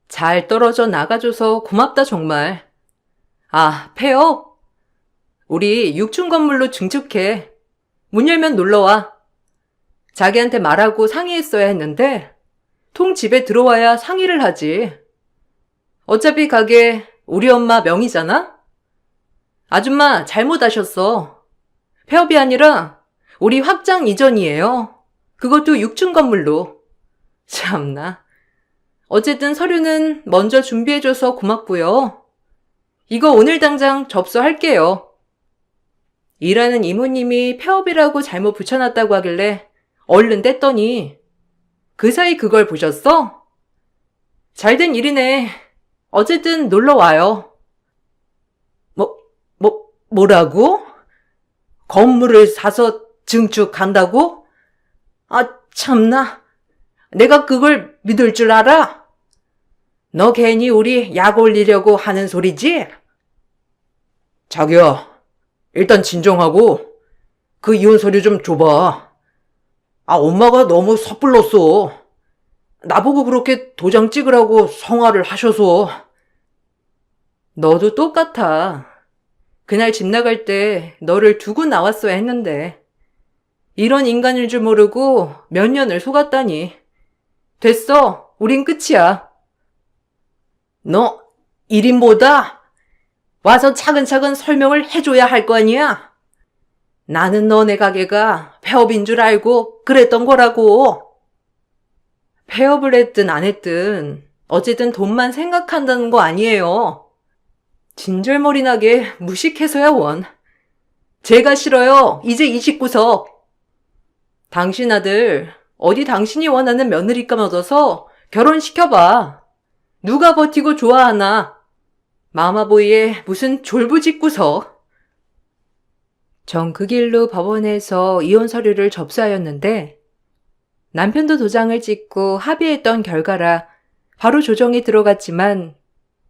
잘 떨어져 나가줘서 고맙다 정말. 아, 폐업? 우리 6층 건물로 증축해. 문 열면 놀러와. 자기한테 말하고 상의했어야 했는데 통 집에 들어와야 상의를 하지. 어차피 가게 우리 엄마 명의잖아? 아줌마 잘못하셨어. 폐업이 아니라 우리 확장 이전이에요. 그것도 6층 건물로. 참나. 어쨌든 서류는 먼저 준비해줘서 고맙고요. 이거 오늘 당장 접수할게요. 일하는 이모님이 폐업이라고 잘못 붙여놨다고 하길래 얼른 뗐더니 그 사이 그걸 보셨어? 잘된 일이네. 어쨌든 놀러 와요. 뭐라고? 건물을 사서 증축한다고? 아, 참나. 내가 그걸 믿을 줄 알아? 너 괜히 우리 약 올리려고 하는 소리지? 자기야, 일단 진정하고 그 이혼 서류 좀 줘봐. 엄마가 너무 섣불렀어. 나보고 그렇게 도장 찍으라고 성화를 하셔서. 너도 똑같아. 그날 집 나갈 때 너를 두고 나왔어야 했는데. 이런 인간일 줄 모르고 몇 년을 속았다니. 됐어. 우린 끝이야. 너 1인보다 와서 차근차근 설명을 해줘야 할 거 아니야? 나는 너네 가게가 폐업인 줄 알고 그랬던 거라고. 폐업을 했든 안 했든 어쨌든 돈만 생각한다는 거 아니에요. 진절머리 나게 무식해서야 원. 제가 싫어요. 이제 29석. 당신 아들 어디 당신이 원하는 며느리감 얻어서 결혼시켜봐. 누가 버티고 좋아하나. 마마보이의 무슨 졸부짓구석. 전 그 길로 법원에서 이혼 서류를 접수하였는데 남편도 도장을 찍고 합의했던 결과라 바로 조정이 들어갔지만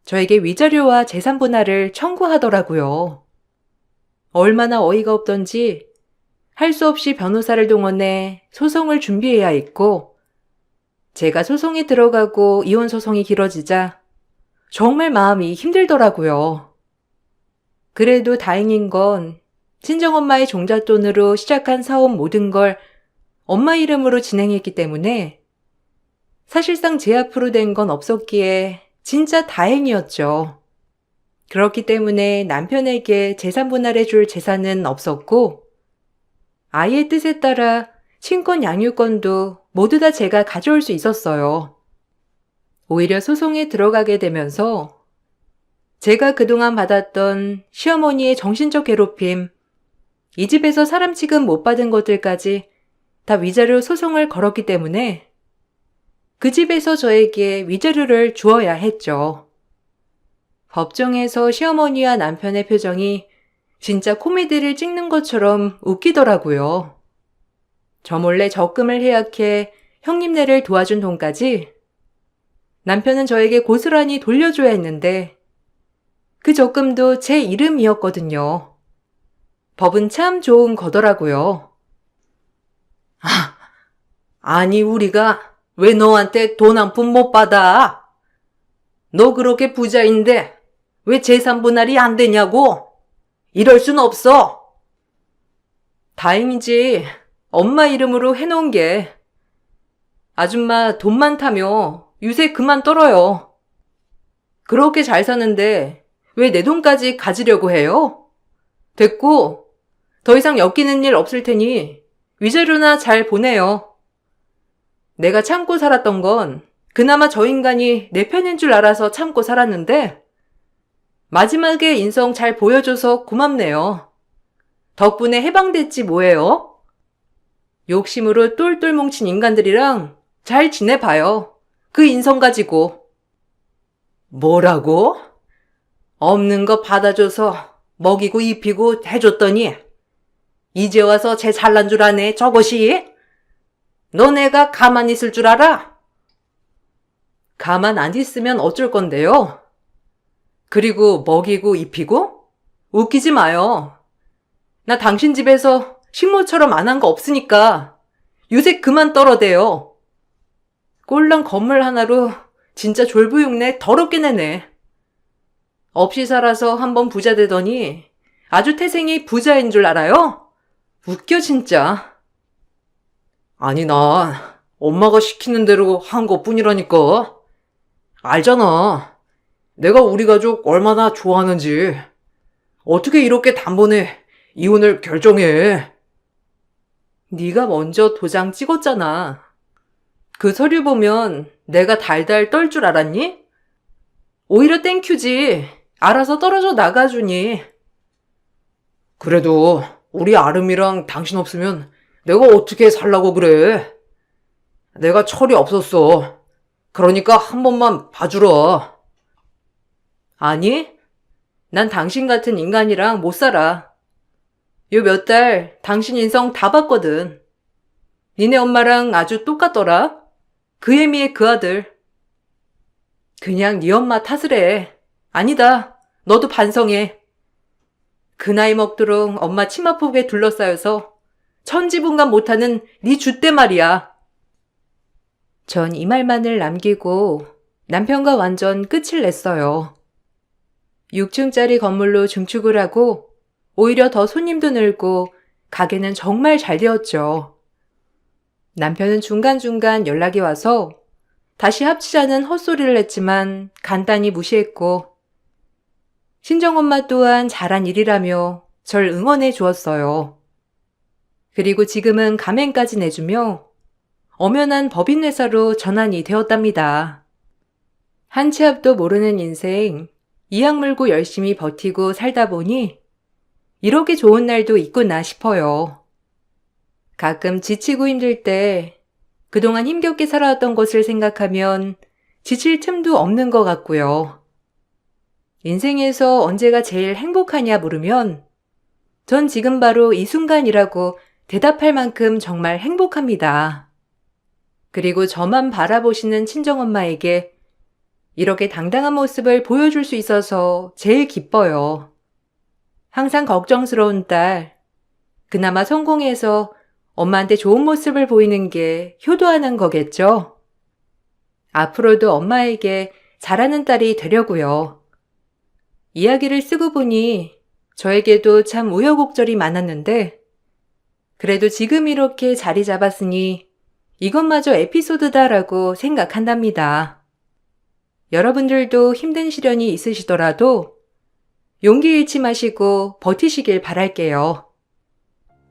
저에게 위자료와 재산 분할을 청구하더라고요. 얼마나 어이가 없던지 할 수 없이 변호사를 동원해 소송을 준비해야 했고 제가 소송에 들어가고 이혼 소송이 길어지자 정말 마음이 힘들더라고요. 그래도 다행인 건 친정엄마의 종잣돈으로 시작한 사업 모든 걸 엄마 이름으로 진행했기 때문에 사실상 제 앞으로 된 건 없었기에 진짜 다행이었죠. 그렇기 때문에 남편에게 재산 분할해줄 재산은 없었고 아이의 뜻에 따라 친권 양육권도 모두 다 제가 가져올 수 있었어요. 오히려 소송에 들어가게 되면서 제가 그동안 받았던 시어머니의 정신적 괴롭힘, 이 집에서 사람 취급 못 받은 것들까지 다 위자료 소송을 걸었기 때문에 그 집에서 저에게 위자료를 주어야 했죠. 법정에서 시어머니와 남편의 표정이 진짜 코미디를 찍는 것처럼 웃기더라고요. 저 몰래 적금을 해약해 형님네를 도와준 돈까지 남편은 저에게 고스란히 돌려줘야 했는데 그 적금도 제 이름이었거든요. 법은 참 좋은 거더라고요. 아니 우리가 왜 너한테 돈 한 푼 못 받아? 너 그렇게 부자인데 왜 재산 분할이 안 되냐고? 이럴 순 없어. 다행이지. 엄마 이름으로 해놓은 게. 아줌마 돈 많다며 유세 그만 떨어요. 그렇게 잘 사는데 왜 내 돈까지 가지려고 해요? 됐고 더 이상 엮이는 일 없을 테니 위자료나 잘 보내요. 내가 참고 살았던 건 그나마 저 인간이 내 편인 줄 알아서 참고 살았는데 마지막에 인성 잘 보여줘서 고맙네요. 덕분에 해방됐지 뭐예요? 욕심으로 똘똘 뭉친 인간들이랑 잘 지내봐요. 그 인성 가지고. 뭐라고? 없는 거 받아줘서 먹이고 입히고 해줬더니 이제 와서 제 잘난 줄 아네 저것이? 너네가 가만히 있을 줄 알아? 가만 안 있으면 어쩔 건데요? 그리고 먹이고 입히고? 웃기지 마요. 나 당신 집에서 식모처럼 안 한 거 없으니까 유세 그만 떨어대요. 꼴랑 건물 하나로 진짜 졸부육내 더럽게 내네. 없이 살아서 한번 부자 되더니 아주 태생이 부자인 줄 알아요? 웃겨 진짜. 아니 나 엄마가 시키는 대로 한 것뿐이라니까. 알잖아. 내가 우리 가족 얼마나 좋아하는지. 어떻게 이렇게 단번에 이혼을 결정해. 네가 먼저 도장 찍었잖아. 그 서류 보면 내가 달달 떨 줄 알았니? 오히려 땡큐지. 알아서 떨어져 나가주니. 그래도 우리 아름이랑 당신 없으면 내가 어떻게 살라고 그래. 내가 철이 없었어. 그러니까 한 번만 봐주라. 아니, 난 당신 같은 인간이랑 못 살아. 요 몇 달 당신 인성 다 봤거든. 니네 엄마랑 아주 똑같더라. 그 애미의 그 아들. 그냥 네 엄마 탓을 해. 아니다. 너도 반성해. 그 나이 먹도록 엄마 치마폭에 둘러싸여서 천지분간 못하는 네 줏대 말이야. 전 이 말만을 남기고 남편과 완전 끝을 냈어요. 6층짜리 건물로 증축을 하고 오히려 더 손님도 늘고 가게는 정말 잘 되었죠. 남편은 중간중간 연락이 와서 다시 합치자는 헛소리를 했지만 간단히 무시했고 친정엄마 또한 잘한 일이라며 절 응원해 주었어요. 그리고 지금은 가맹까지 내주며 엄연한 법인회사로 전환이 되었답니다. 한 치 앞도 모르는 인생, 이악 물고 열심히 버티고 살다 보니 이렇게 좋은 날도 있구나 싶어요. 가끔 지치고 힘들 때 그동안 힘겹게 살아왔던 것을 생각하면 지칠 틈도 없는 것 같고요. 인생에서 언제가 제일 행복하냐 물으면 전 지금 바로 이 순간이라고 대답할 만큼 정말 행복합니다. 그리고 저만 바라보시는 친정엄마에게 이렇게 당당한 모습을 보여줄 수 있어서 제일 기뻐요. 항상 걱정스러운 딸, 그나마 성공해서 엄마한테 좋은 모습을 보이는 게 효도하는 거겠죠? 앞으로도 엄마에게 잘하는 딸이 되려고요. 이야기를 쓰고 보니 저에게도 참 우여곡절이 많았는데 그래도 지금 이렇게 자리 잡았으니 이것마저 에피소드다라고 생각한답니다. 여러분들도 힘든 시련이 있으시더라도 용기 잃지 마시고 버티시길 바랄게요.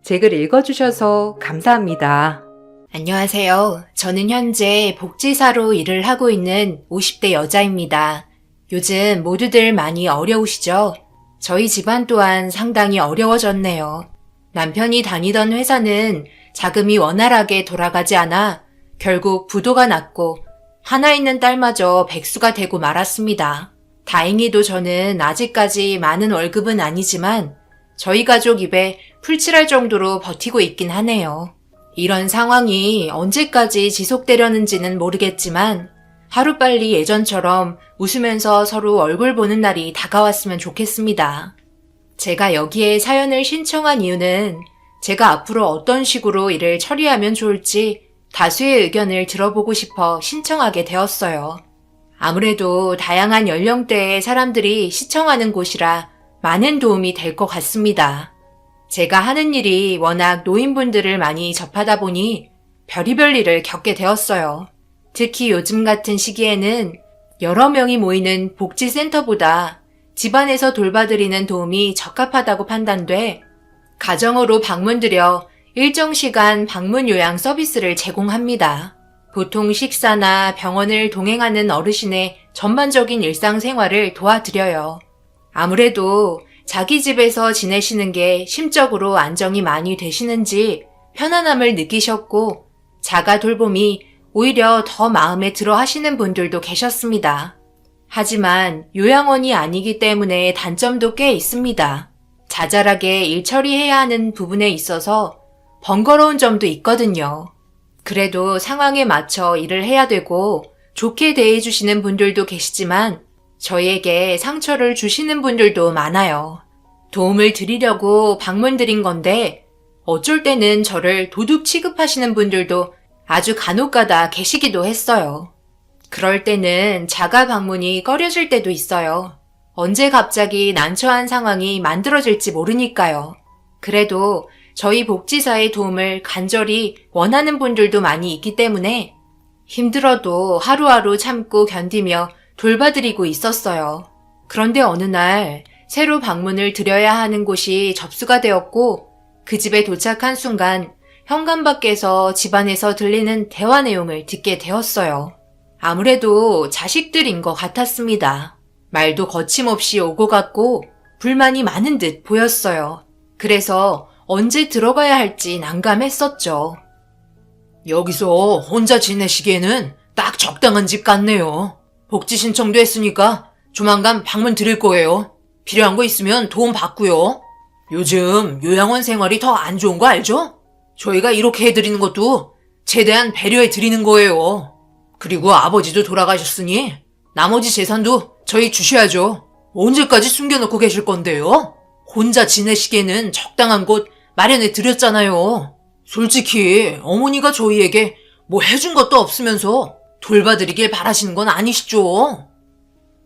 제 글 읽어주셔서 감사합니다. 안녕하세요. 저는 현재 복지사로 일을 하고 있는 50대 여자입니다. 요즘 모두들 많이 어려우시죠? 저희 집안 또한 상당히 어려워졌네요. 남편이 다니던 회사는 자금이 원활하게 돌아가지 않아 결국 부도가 났고 하나 있는 딸마저 백수가 되고 말았습니다. 다행히도 저는 아직까지 많은 월급은 아니지만 저희 가족 입에 풀칠할 정도로 버티고 있긴 하네요. 이런 상황이 언제까지 지속되려는지는 모르겠지만 하루빨리 예전처럼 웃으면서 서로 얼굴 보는 날이 다가왔으면 좋겠습니다. 제가 여기에 사연을 신청한 이유는 제가 앞으로 어떤 식으로 일을 처리하면 좋을지 다수의 의견을 들어보고 싶어 신청하게 되었어요. 아무래도 다양한 연령대의 사람들이 시청하는 곳이라 많은 도움이 될 것 같습니다. 제가 하는 일이 워낙 노인분들을 많이 접하다 보니 별의별 일을 겪게 되었어요. 특히 요즘 같은 시기에는 여러 명이 모이는 복지센터보다 집안에서 돌봐드리는 도움이 적합하다고 판단돼 가정으로 방문드려 일정 시간 방문 요양 서비스를 제공합니다. 보통 식사나 병원을 동행하는 어르신의 전반적인 일상생활을 도와드려요. 아무래도 자기 집에서 지내시는 게 심적으로 안정이 많이 되시는지 편안함을 느끼셨고 자가 돌봄이 오히려 더 마음에 들어 하시는 분들도 계셨습니다. 하지만 요양원이 아니기 때문에 단점도 꽤 있습니다. 자잘하게 일 처리해야 하는 부분에 있어서 번거로운 점도 있거든요. 그래도 상황에 맞춰 일을 해야 되고 좋게 대해주시는 분들도 계시지만 저희에게 상처를 주시는 분들도 많아요. 도움을 드리려고 방문드린 건데 어쩔 때는 저를 도둑 취급하시는 분들도 아주 간혹가다 계시기도 했어요. 그럴 때는 자가 방문이 꺼려질 때도 있어요. 언제 갑자기 난처한 상황이 만들어질지 모르니까요. 그래도 저희 복지사의 도움을 간절히 원하는 분들도 많이 있기 때문에 힘들어도 하루하루 참고 견디며 돌봐드리고 있었어요. 그런데 어느 날 새로 방문을 드려야 하는 곳이 접수가 되었고 그 집에 도착한 순간 현관 밖에서 집안에서 들리는 대화 내용을 듣게 되었어요. 아무래도 자식들인 것 같았습니다. 말도 거침없이 오고 갔고 불만이 많은 듯 보였어요. 그래서 언제 들어가야 할지 난감했었죠. 여기서 혼자 지내시기에는 딱 적당한 집 같네요. 복지 신청도 했으니까 조만간 방문 드릴 거예요. 필요한 거 있으면 도움 받고요. 요즘 요양원 생활이 더 안 좋은 거 알죠? 저희가 이렇게 해드리는 것도 최대한 배려해 드리는 거예요. 그리고 아버지도 돌아가셨으니 나머지 재산도 저희 주셔야죠. 언제까지 숨겨놓고 계실 건데요? 혼자 지내시기에는 적당한 곳 마련해 드렸잖아요. 솔직히 어머니가 저희에게 뭐 해준 것도 없으면서 돌봐드리길 바라시는 건 아니시죠?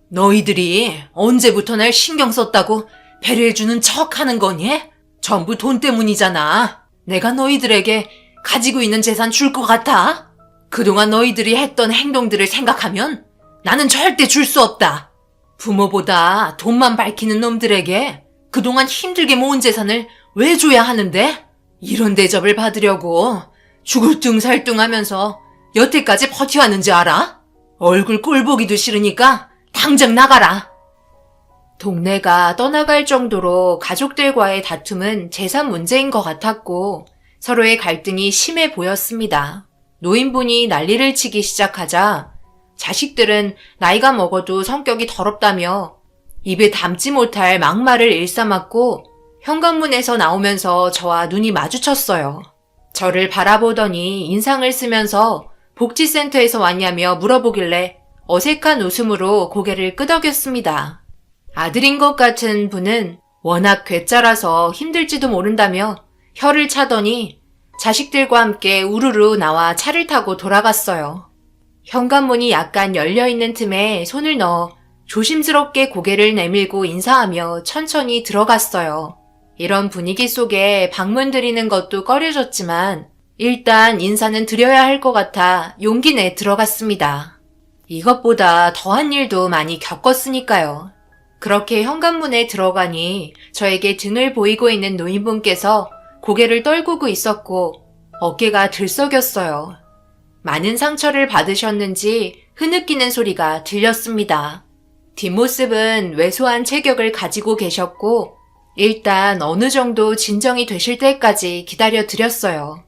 너희들이 언제부터 날 신경 썼다고 배려해주는 척 하는 거니? 전부 돈 때문이잖아. 내가 너희들에게 가지고 있는 재산 줄 것 같아? 그동안 너희들이 했던 행동들을 생각하면 나는 절대 줄 수 없다. 부모보다 돈만 밝히는 놈들에게 그동안 힘들게 모은 재산을 왜 줘야 하는데? 이런 대접을 받으려고 죽을 둥살둥하면서 여태까지 버텨왔는지 알아? 얼굴 꼴 보기도 싫으니까 당장 나가라. 동네가 떠나갈 정도로 가족들과의 다툼은 재산 문제인 것 같았고 서로의 갈등이 심해 보였습니다. 노인분이 난리를 치기 시작하자 자식들은 나이가 먹어도 성격이 더럽다며 입에 담지 못할 막말을 일삼았고 현관문에서 나오면서 저와 눈이 마주쳤어요. 저를 바라보더니 인상을 쓰면서 복지센터에서 왔냐며 물어보길래 어색한 웃음으로 고개를 끄덕였습니다. 아들인 것 같은 분은 워낙 괴짜라서 힘들지도 모른다며 혀를 차더니 자식들과 함께 우르르 나와 차를 타고 돌아갔어요. 현관문이 약간 열려있는 틈에 손을 넣어 조심스럽게 고개를 내밀고 인사하며 천천히 들어갔어요. 이런 분위기 속에 방문 드리는 것도 꺼려졌지만 일단 인사는 드려야 할 것 같아 용기 내 들어갔습니다. 이것보다 더한 일도 많이 겪었으니까요. 그렇게 현관문에 들어가니 저에게 등을 보이고 있는 노인분께서 고개를 떨구고 있었고 어깨가 들썩였어요. 많은 상처를 받으셨는지 흐느끼는 소리가 들렸습니다. 뒷모습은 왜소한 체격을 가지고 계셨고 일단 어느 정도 진정이 되실 때까지 기다려 드렸어요.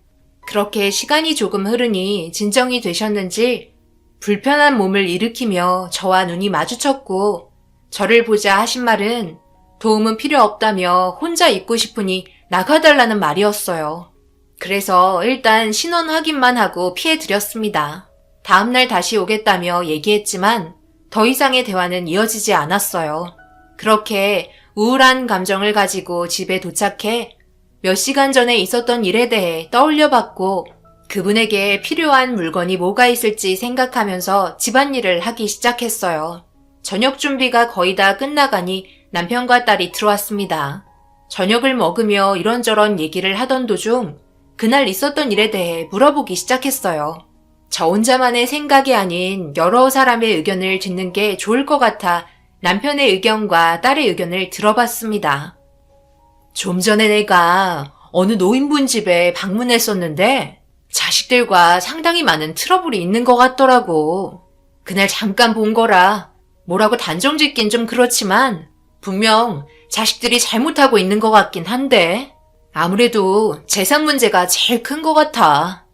그렇게 시간이 조금 흐르니 진정이 되셨는지 불편한 몸을 일으키며 저와 눈이 마주쳤고 저를 보자 하신 말은 도움은 필요 없다며 혼자 있고 싶으니 나가달라는 말이었어요. 그래서 일단 신원 확인만 하고 피해드렸습니다. 다음날 다시 오겠다며 얘기했지만 더 이상의 대화는 이어지지 않았어요. 그렇게 우울한 감정을 가지고 집에 도착해 몇 시간 전에 있었던 일에 대해 떠올려봤고 그분에게 필요한 물건이 뭐가 있을지 생각하면서 집안일을 하기 시작했어요. 저녁 준비가 거의 다 끝나가니 남편과 딸이 들어왔습니다. 저녁을 먹으며 이런저런 얘기를 하던 도중 그날 있었던 일에 대해 물어보기 시작했어요. 저 혼자만의 생각이 아닌 여러 사람의 의견을 듣는 게 좋을 것 같아 남편의 의견과 딸의 의견을 들어봤습니다. 좀 전에 내가 어느 노인분 집에 방문했었는데 자식들과 상당히 많은 트러블이 있는 것 같더라고. 그날 잠깐 본 거라 뭐라고 단정짓긴 좀 그렇지만 분명 자식들이 잘못하고 있는 것 같긴 한데 아무래도 재산 문제가 제일 큰 것 같아.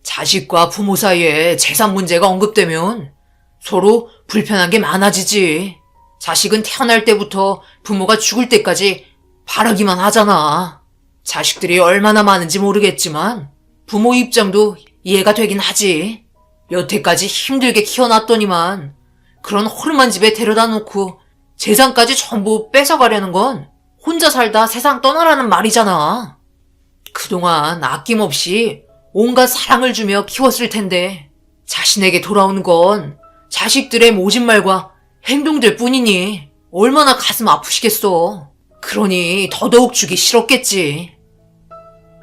자식과 부모 사이에 재산 문제가 언급되면 서로 불편한 게 많아지지. 자식은 태어날 때부터 부모가 죽을 때까지 바라기만 하잖아. 자식들이 얼마나 많은지 모르겠지만 부모 입장도 이해가 되긴 하지. 여태까지 힘들게 키워놨더니만 그런 허름한 집에 데려다 놓고 재산까지 전부 뺏어가려는 건 혼자 살다 세상 떠나라는 말이잖아. 그동안 아낌없이 온갖 사랑을 주며 키웠을 텐데 자신에게 돌아오는 건 자식들의 모진 말과 행동들 뿐이니 얼마나 가슴 아프시겠어. 그러니 더더욱 주기 싫었겠지.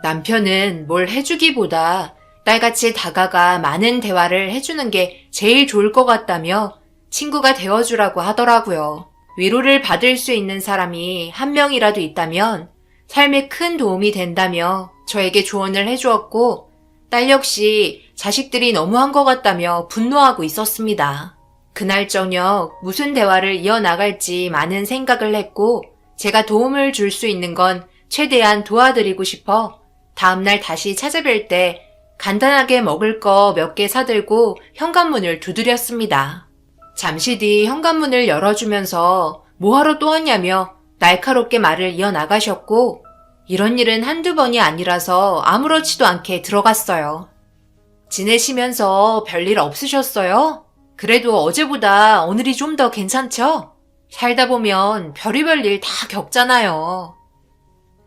남편은 뭘 해주기보다 딸같이 다가가 많은 대화를 해주는 게 제일 좋을 것 같다며 친구가 되어주라고 하더라고요. 위로를 받을 수 있는 사람이 한 명이라도 있다면 삶에 큰 도움이 된다며 저에게 조언을 해주었고, 딸 역시 자식들이 너무한 것 같다며 분노하고 있었습니다. 그날 저녁 무슨 대화를 이어나갈지 많은 생각을 했고, 제가 도움을 줄 수 있는 건 최대한 도와드리고 싶어 다음날 다시 찾아뵐 때 간단하게 먹을 거 몇 개 사들고 현관문을 두드렸습니다. 잠시 뒤 현관문을 열어주면서 뭐하러 또 왔냐며 날카롭게 말을 이어나가셨고, 이런 일은 한두 번이 아니라서 아무렇지도 않게 들어갔어요. 지내시면서 별일 없으셨어요? 그래도 어제보다 오늘이 좀 더 괜찮죠? 살다 보면 별의별 일 다 겪잖아요.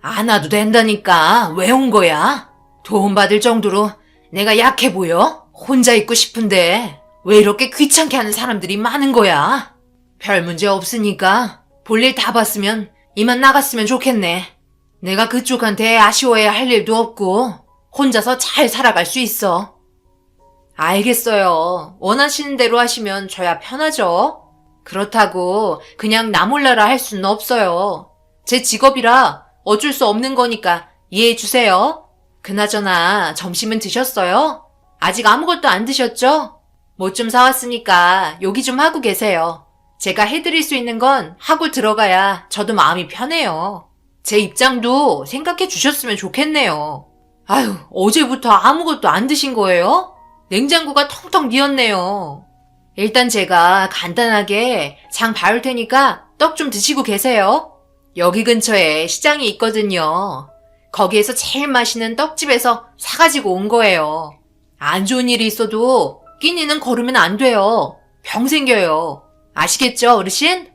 안 와도 된다니까 왜 온 거야? 도움받을 정도로 내가 약해 보여? 혼자 있고 싶은데 왜 이렇게 귀찮게 하는 사람들이 많은 거야? 별 문제 없으니까 볼일 다 봤으면 이만 나갔으면 좋겠네. 내가 그쪽한테 아쉬워해야 할 일도 없고 혼자서 잘 살아갈 수 있어. 알겠어요. 원하시는 대로 하시면 저야 편하죠. 그렇다고 그냥 나 몰라라 할 수는 없어요. 제 직업이라 어쩔 수 없는 거니까 이해해 주세요. 그나저나 점심은 드셨어요? 아직 아무것도 안 드셨죠? 뭐 좀 사왔으니까 요기 좀 하고 계세요. 제가 해드릴 수 있는 건 하고 들어가야 저도 마음이 편해요. 제 입장도 생각해 주셨으면 좋겠네요. 아유, 어제부터 아무것도 안 드신 거예요? 냉장고가 텅텅 비었네요. 일단 제가 간단하게 장 봐올 테니까 떡 좀 드시고 계세요. 여기 근처에 시장이 있거든요. 거기에서 제일 맛있는 떡집에서 사가지고 온 거예요. 안 좋은 일이 있어도 끼니는 거르면 안 돼요. 병 생겨요. 아시겠죠, 어르신?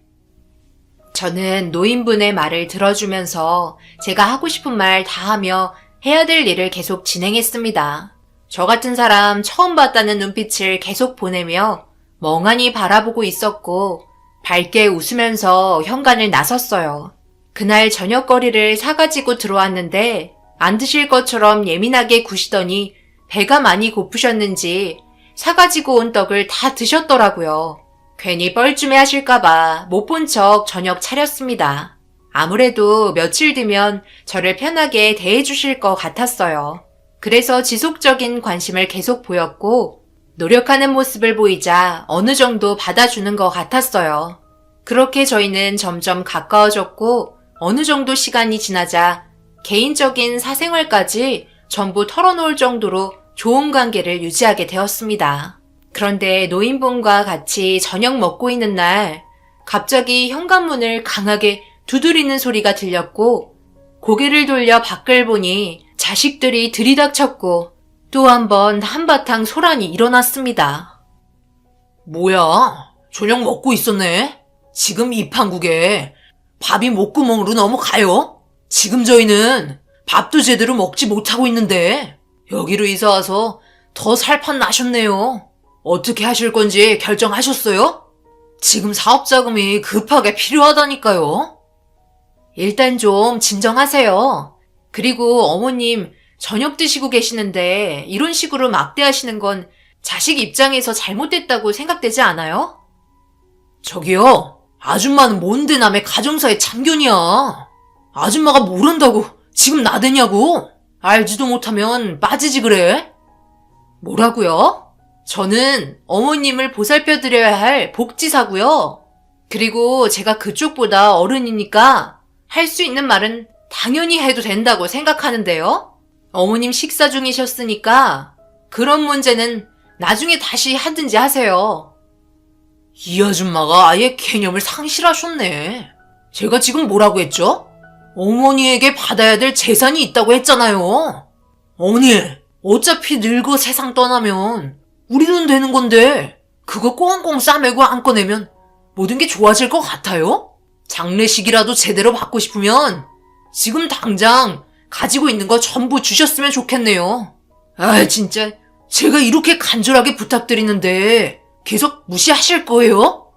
저는 노인분의 말을 들어주면서 제가 하고 싶은 말 다 하며 해야 될 일을 계속 진행했습니다. 저 같은 사람 처음 봤다는 눈빛을 계속 보내며 멍하니 바라보고 있었고, 밝게 웃으면서 현관을 나섰어요. 그날 저녁거리를 사가지고 들어왔는데 안 드실 것처럼 예민하게 구시더니 배가 많이 고프셨는지 사가지고 온 떡을 다 드셨더라고요. 괜히 뻘쭘해 하실까봐 못 본 척 저녁 차렸습니다. 아무래도 며칠 뒤면 저를 편하게 대해주실 것 같았어요. 그래서 지속적인 관심을 계속 보였고, 노력하는 모습을 보이자 어느 정도 받아주는 것 같았어요. 그렇게 저희는 점점 가까워졌고, 어느 정도 시간이 지나자 개인적인 사생활까지 전부 털어놓을 정도로 좋은 관계를 유지하게 되었습니다. 그런데 노인분과 같이 저녁 먹고 있는 날 갑자기 현관문을 강하게 두드리는 소리가 들렸고, 고개를 돌려 밖을 보니 자식들이 들이닥쳤고 또 한 번 한바탕 소란이 일어났습니다. 뭐야? 저녁 먹고 있었네? 지금 이 판국에 밥이 목구멍으로 넘어가요? 지금 저희는 밥도 제대로 먹지 못하고 있는데 여기로 이사 와서 더 살판 나셨네요. 어떻게 하실 건지 결정하셨어요? 지금 사업 자금이 급하게 필요하다니까요. 일단 좀 진정하세요. 그리고 어머님 저녁 드시고 계시는데 이런 식으로 막대하시는 건 자식 입장에서 잘못됐다고 생각되지 않아요? 저기요. 아줌마는 뭔데 남의 가정사에 참견이야. 아줌마가 뭘 한다고 지금 나대냐고. 알지도 못하면 빠지지 그래. 뭐라고요? 저는 어머님을 보살펴드려야 할 복지사고요. 그리고 제가 그쪽보다 어른이니까 할 수 있는 말은 당연히 해도 된다고 생각하는데요. 어머님 식사 중이셨으니까 그런 문제는 나중에 다시 하든지 하세요. 이 아줌마가 아예 개념을 상실하셨네. 제가 지금 뭐라고 했죠? 어머니에게 받아야 될 재산이 있다고 했잖아요. 어머니, 어차피 늙어 세상 떠나면 우리 돈 되는 건데 그거 꽁꽁 싸매고 안 꺼내면 모든 게 좋아질 것 같아요? 장례식이라도 제대로 받고 싶으면 지금 당장 가지고 있는 거 전부 주셨으면 좋겠네요. 아, 진짜 제가 이렇게 간절하게 부탁드리는데 계속 무시하실 거예요?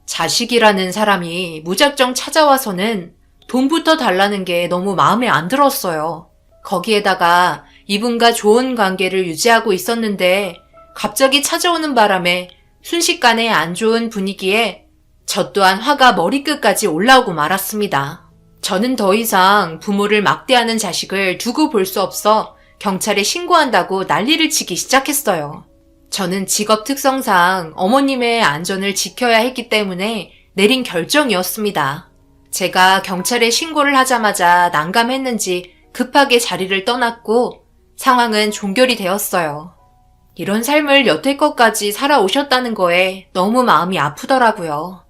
자식이라는 사람이 무작정 찾아와서는 돈부터 달라는 게 너무 마음에 안 들었어요. 거기에다가 이분과 좋은 관계를 유지하고 있었는데 갑자기 찾아오는 바람에 순식간에 안 좋은 분위기에 저 또한 화가 머리끝까지 올라오고 말았습니다. 저는 더 이상 부모를 막대하는 자식을 두고 볼 수 없어 경찰에 신고한다고 난리를 치기 시작했어요. 저는 직업 특성상 어머님의 안전을 지켜야 했기 때문에 내린 결정이었습니다. 제가 경찰에 신고를 하자마자 난감했는지 급하게 자리를 떠났고 상황은 종결이 되었어요. 이런 삶을 여태껏까지 살아오셨다는 거에 너무 마음이 아프더라고요.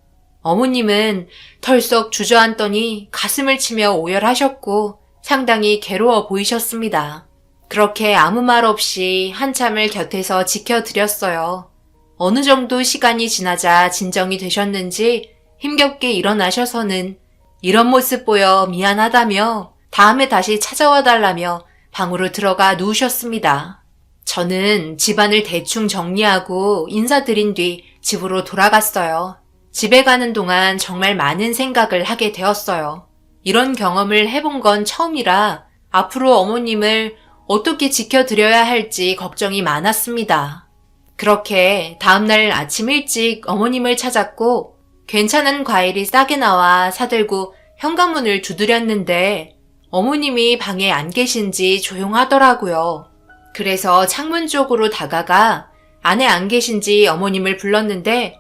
어머님은 털썩 주저앉더니 가슴을 치며 오열하셨고 상당히 괴로워 보이셨습니다. 그렇게 아무 말 없이 한참을 곁에서 지켜드렸어요. 어느 정도 시간이 지나자 진정이 되셨는지 힘겹게 일어나셔서는 이런 모습 보여 미안하다며 다음에 다시 찾아와 달라며 방으로 들어가 누우셨습니다. 저는 집안을 대충 정리하고 인사드린 뒤 집으로 돌아갔어요. 집에 가는 동안 정말 많은 생각을 하게 되었어요. 이런 경험을 해본 건 처음이라 앞으로 어머님을 어떻게 지켜드려야 할지 걱정이 많았습니다. 그렇게 다음날 아침 일찍 어머님을 찾았고 괜찮은 과일이 싸게 나와 사들고 현관문을 두드렸는데 어머님이 방에 안 계신지 조용하더라고요. 그래서 창문 쪽으로 다가가 안에 안 계신지 어머님을 불렀는데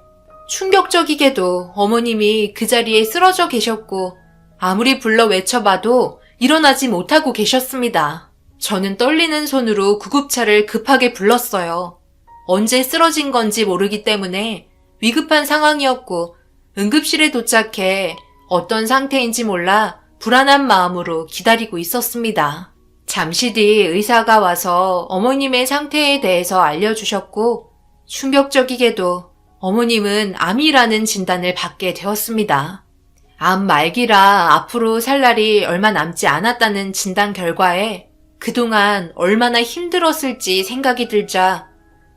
충격적이게도 어머님이 그 자리에 쓰러져 계셨고 아무리 불러 외쳐봐도 일어나지 못하고 계셨습니다. 저는 떨리는 손으로 구급차를 급하게 불렀어요. 언제 쓰러진 건지 모르기 때문에 위급한 상황이었고 응급실에 도착해 어떤 상태인지 몰라 불안한 마음으로 기다리고 있었습니다. 잠시 뒤 의사가 와서 어머님의 상태에 대해서 알려주셨고 충격적이게도 어머님은 암이라는 진단을 받게 되었습니다. 암 말기라 앞으로 살 날이 얼마 남지 않았다는 진단 결과에 그동안 얼마나 힘들었을지 생각이 들자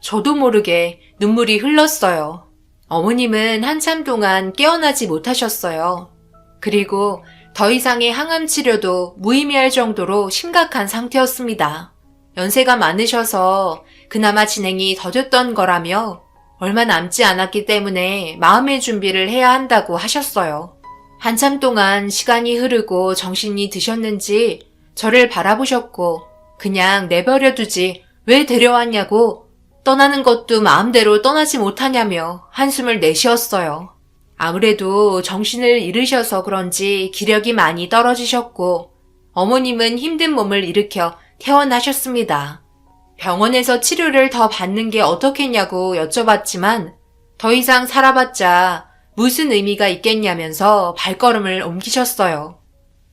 저도 모르게 눈물이 흘렀어요. 어머님은 한참 동안 깨어나지 못하셨어요. 그리고 더 이상의 항암 치료도 무의미할 정도로 심각한 상태였습니다. 연세가 많으셔서 그나마 진행이 더뎠던 거라며 얼마 남지 않았기 때문에 마음의 준비를 해야 한다고 하셨어요. 한참 동안 시간이 흐르고 정신이 드셨는지 저를 바라보셨고 그냥 내버려 두지 왜 데려왔냐고 떠나는 것도 마음대로 떠나지 못하냐며 한숨을 내쉬었어요. 아무래도 정신을 잃으셔서 그런지 기력이 많이 떨어지셨고 어머님은 힘든 몸을 일으켜 퇴원하셨습니다. 병원에서 치료를 더 받는 게 어떻겠냐고 여쭤봤지만 더 이상 살아봤자 무슨 의미가 있겠냐면서 발걸음을 옮기셨어요.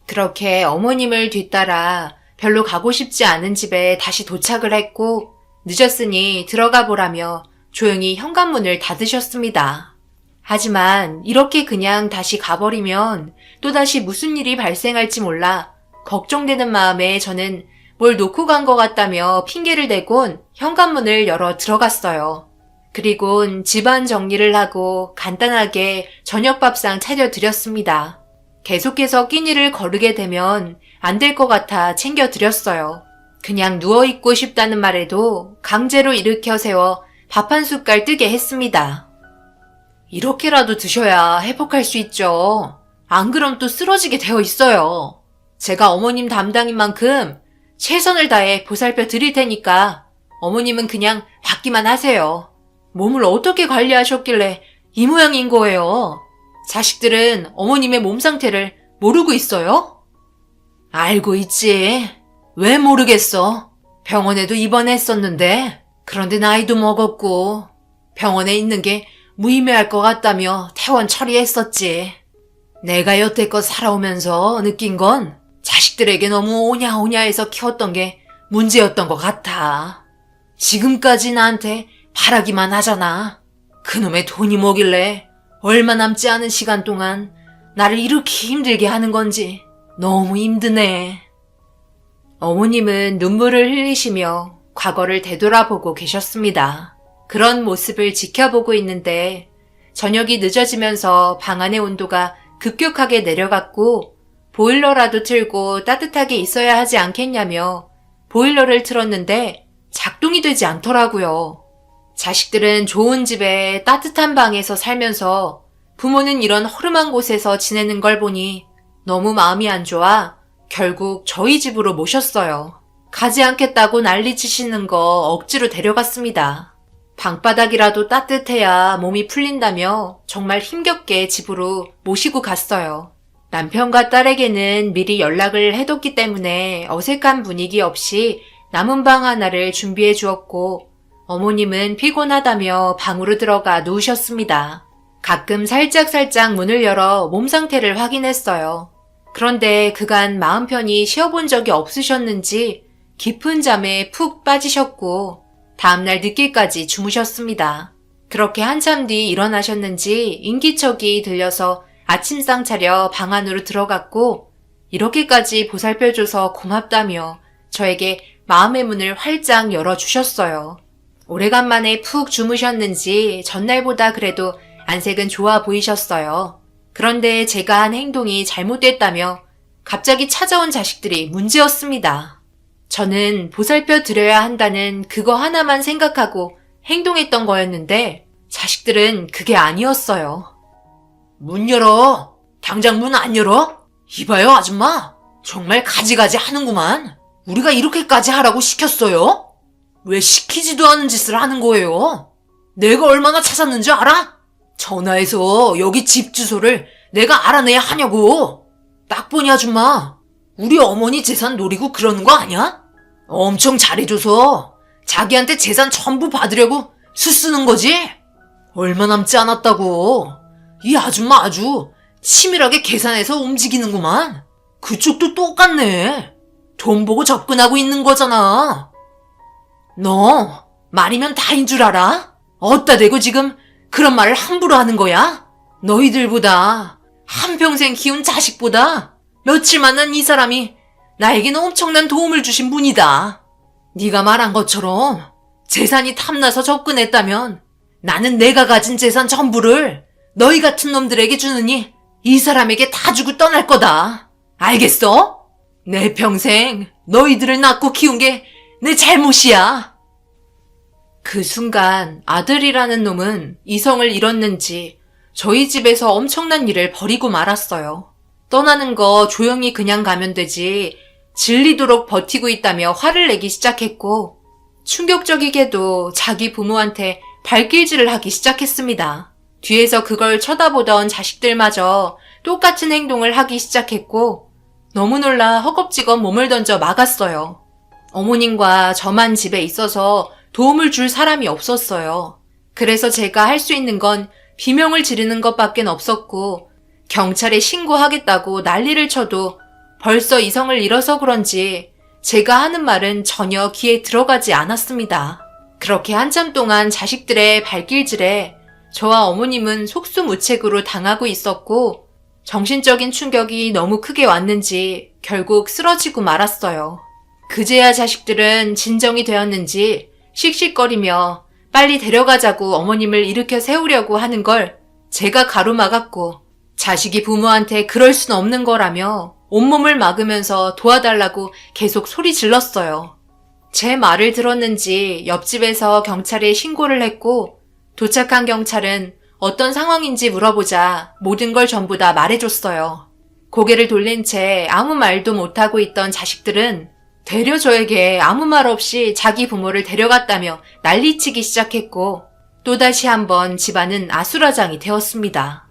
그렇게 어머님을 뒤따라 별로 가고 싶지 않은 집에 다시 도착을 했고 늦었으니 들어가 보라며 조용히 현관문을 닫으셨습니다. 하지만 이렇게 그냥 다시 가버리면 또다시 무슨 일이 발생할지 몰라 걱정되는 마음에 저는 뭘 놓고 간 것 같다며 핑계를 대곤 현관문을 열어 들어갔어요. 그리곤 집안 정리를 하고 간단하게 저녁밥상 차려드렸습니다. 계속해서 끼니를 거르게 되면 안 될 것 같아 챙겨드렸어요. 그냥 누워있고 싶다는 말에도 강제로 일으켜 세워 밥 한 숟갈 뜨게 했습니다. 이렇게라도 드셔야 회복할 수 있죠. 안 그럼 또 쓰러지게 되어 있어요. 제가 어머님 담당인 만큼 최선을 다해 보살펴 드릴 테니까 어머님은 그냥 받기만 하세요. 몸을 어떻게 관리하셨길래 이 모양인 거예요? 자식들은 어머님의 몸 상태를 모르고 있어요? 알고 있지. 왜 모르겠어? 병원에도 입원했었는데 그런데 나이도 먹었고 병원에 있는 게 무의미할 것 같다며 퇴원 처리했었지. 내가 여태껏 살아오면서 느낀 건 자식들에게 너무 오냐오냐해서 키웠던 게 문제였던 것 같아. 지금까지 나한테 바라기만 하잖아. 그놈의 돈이 뭐길래 얼마 남지 않은 시간 동안 나를 이렇게 힘들게 하는 건지 너무 힘드네. 어머님은 눈물을 흘리시며 과거를 되돌아보고 계셨습니다. 그런 모습을 지켜보고 있는데 저녁이 늦어지면서 방 안의 온도가 급격하게 내려갔고 보일러라도 틀고 따뜻하게 있어야 하지 않겠냐며 보일러를 틀었는데 작동이 되지 않더라고요. 자식들은 좋은 집에 따뜻한 방에서 살면서 부모는 이런 허름한 곳에서 지내는 걸 보니 너무 마음이 안 좋아 결국 저희 집으로 모셨어요. 가지 않겠다고 난리치시는 거 억지로 데려갔습니다. 방바닥이라도 따뜻해야 몸이 풀린다며 정말 힘겹게 집으로 모시고 갔어요. 남편과 딸에게는 미리 연락을 해뒀기 때문에 어색한 분위기 없이 남은 방 하나를 준비해 주었고 어머님은 피곤하다며 방으로 들어가 누우셨습니다. 가끔 살짝 문을 열어 몸 상태를 확인했어요. 그런데 그간 마음 편히 쉬어본 적이 없으셨는지 깊은 잠에 푹 빠지셨고 다음날 늦게까지 주무셨습니다. 그렇게 한참 뒤 일어나셨는지 인기척이 들려서 아침상 차려 방 안으로 들어갔고 이렇게까지 보살펴줘서 고맙다며 저에게 마음의 문을 활짝 열어주셨어요. 오래간만에 푹 주무셨는지 전날보다 그래도 안색은 좋아 보이셨어요. 그런데 제가 한 행동이 잘못됐다며 갑자기 찾아온 자식들이 문제였습니다. 저는 보살펴 드려야 한다는 그거 하나만 생각하고 행동했던 거였는데 자식들은 그게 아니었어요. 문 열어. 당장 문 안 열어? 이봐요 아줌마. 정말 가지가지 하는구만. 우리가 이렇게까지 하라고 시켰어요? 왜 시키지도 않은 짓을 하는 거예요? 내가 얼마나 찾았는지 알아? 전화해서 여기 집 주소를 내가 알아내야 하냐고. 딱 보니 아줌마, 우리 어머니 재산 노리고 그러는 거 아니야? 엄청 잘해줘서 자기한테 재산 전부 받으려고 수 쓰는 거지? 얼마 남지 않았다고. 이 아줌마 아주 치밀하게 계산해서 움직이는구만. 그쪽도 똑같네. 돈 보고 접근하고 있는 거잖아. 너 말이면 다인 줄 알아? 어따 대고 지금 그런 말을 함부로 하는 거야? 너희들보다 한평생 키운 자식보다 며칠 만난 이 사람이 나에겐 엄청난 도움을 주신 분이다. 네가 말한 것처럼 재산이 탐나서 접근했다면 나는 내가 가진 재산 전부를 너희 같은 놈들에게 주느니 이 사람에게 다 주고 떠날 거다. 알겠어? 내 평생 너희들을 낳고 키운 게 내 잘못이야. 그 순간 아들이라는 놈은 이성을 잃었는지 저희 집에서 엄청난 일을 벌이고 말았어요. 떠나는 거 조용히 그냥 가면 되지 질리도록 버티고 있다며 화를 내기 시작했고 충격적이게도 자기 부모한테 발길질을 하기 시작했습니다. 뒤에서 그걸 쳐다보던 자식들마저 똑같은 행동을 하기 시작했고 너무 놀라 허겁지겁 몸을 던져 막았어요. 어머님과 저만 집에 있어서 도움을 줄 사람이 없었어요. 그래서 제가 할 수 있는 건 비명을 지르는 것밖엔 없었고 경찰에 신고하겠다고 난리를 쳐도 벌써 이성을 잃어서 그런지 제가 하는 말은 전혀 귀에 들어가지 않았습니다. 그렇게 한참 동안 자식들의 발길질에 저와 어머님은 속수무책으로 당하고 있었고 정신적인 충격이 너무 크게 왔는지 결국 쓰러지고 말았어요. 그제야 자식들은 진정이 되었는지 씩씩거리며 빨리 데려가자고 어머님을 일으켜 세우려고 하는 걸 제가 가로막았고 자식이 부모한테 그럴 순 없는 거라며 온몸을 막으면서 도와달라고 계속 소리 질렀어요. 제 말을 들었는지 옆집에서 경찰에 신고를 했고 도착한 경찰은 어떤 상황인지 물어보자 모든 걸 전부 다 말해줬어요. 고개를 돌린 채 아무 말도 못하고 있던 자식들은 되려 저에게 아무 말 없이 자기 부모를 데려갔다며 난리치기 시작했고 또다시 한번 집안은 아수라장이 되었습니다.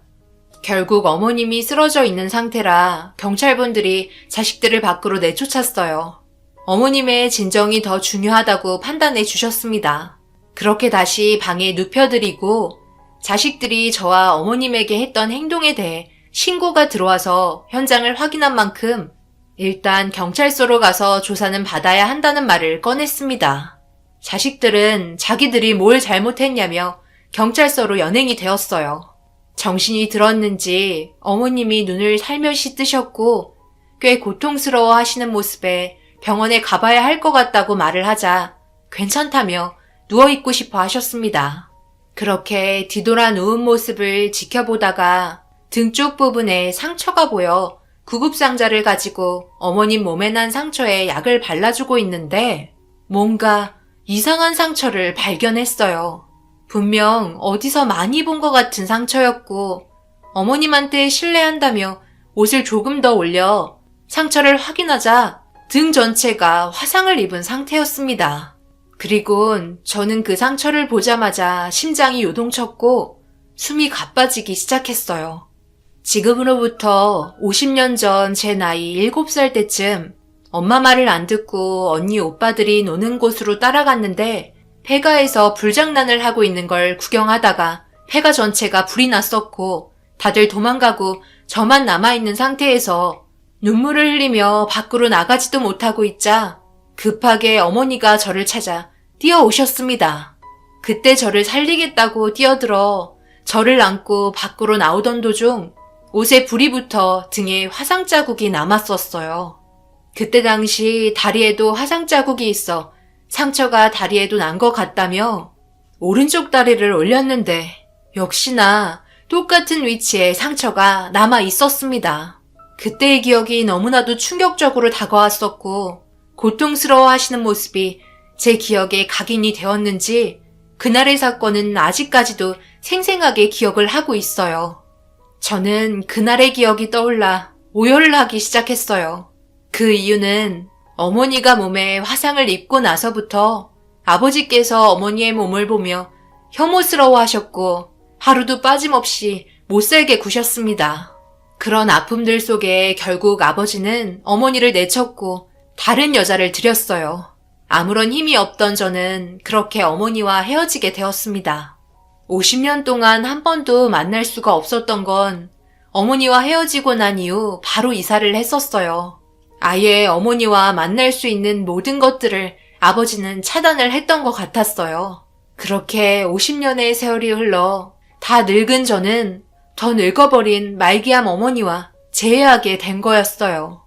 결국 어머님이 쓰러져 있는 상태라 경찰분들이 자식들을 밖으로 내쫓았어요. 어머님의 진정이 더 중요하다고 판단해 주셨습니다. 그렇게 다시 방에 눕혀드리고 자식들이 저와 어머님에게 했던 행동에 대해 신고가 들어와서 현장을 확인한 만큼 일단 경찰서로 가서 조사는 받아야 한다는 말을 꺼냈습니다. 자식들은 자기들이 뭘 잘못했냐며 경찰서로 연행이 되었어요. 정신이 들었는지 어머님이 눈을 살며시 뜨셨고 꽤 고통스러워 하시는 모습에 병원에 가봐야 할 것 같다고 말을 하자 괜찮다며 누워있고 싶어 하셨습니다. 그렇게 뒤돌아 누운 모습을 지켜보다가 등 쪽 부분에 상처가 보여 구급상자를 가지고 어머님 몸에 난 상처에 약을 발라주고 있는데 뭔가 이상한 상처를 발견했어요. 분명 어디서 많이 본 것 같은 상처였고 어머님한테 실례한다며 옷을 조금 더 올려 상처를 확인하자 등 전체가 화상을 입은 상태였습니다. 그리곤 저는 그 상처를 보자마자 심장이 요동쳤고 숨이 가빠지기 시작했어요. 지금으로부터 50년 전 제 나이 7살 때쯤 엄마 말을 안 듣고 언니 오빠들이 노는 곳으로 따라갔는데 폐가에서 불장난을 하고 있는 걸 구경하다가 폐가 전체가 불이 났었고 다들 도망가고 저만 남아있는 상태에서 눈물을 흘리며 밖으로 나가지도 못하고 있자 급하게 어머니가 저를 찾아 뛰어오셨습니다. 그때 저를 살리겠다고 뛰어들어 저를 안고 밖으로 나오던 도중 옷에 불이 붙어 등에 화상 자국이 남았었어요. 그때 당시 다리에도 화상 자국이 있어 상처가 다리에도 난 것 같다며 오른쪽 다리를 올렸는데 역시나 똑같은 위치에 상처가 남아 있었습니다. 그때의 기억이 너무나도 충격적으로 다가왔었고 고통스러워 하시는 모습이 제 기억에 각인이 되었는지 그날의 사건은 아직까지도 생생하게 기억을 하고 있어요. 저는 그날의 기억이 떠올라 오열을 하기 시작했어요. 그 이유는 어머니가 몸에 화상을 입고 나서부터 아버지께서 어머니의 몸을 보며 혐오스러워 하셨고 하루도 빠짐없이 못살게 구셨습니다. 그런 아픔들 속에 결국 아버지는 어머니를 내쳤고 다른 여자를 들였어요. 아무런 힘이 없던 저는 그렇게 어머니와 헤어지게 되었습니다. 50년 동안 한 번도 만날 수가 없었던 건 어머니와 헤어지고 난 이후 바로 이사를 했었어요. 아예 어머니와 만날 수 있는 모든 것들을 아버지는 차단을 했던 것 같았어요. 그렇게 50년의 세월이 흘러 다 늙은 저는 더 늙어버린 말기암 어머니와 재회하게 된 거였어요.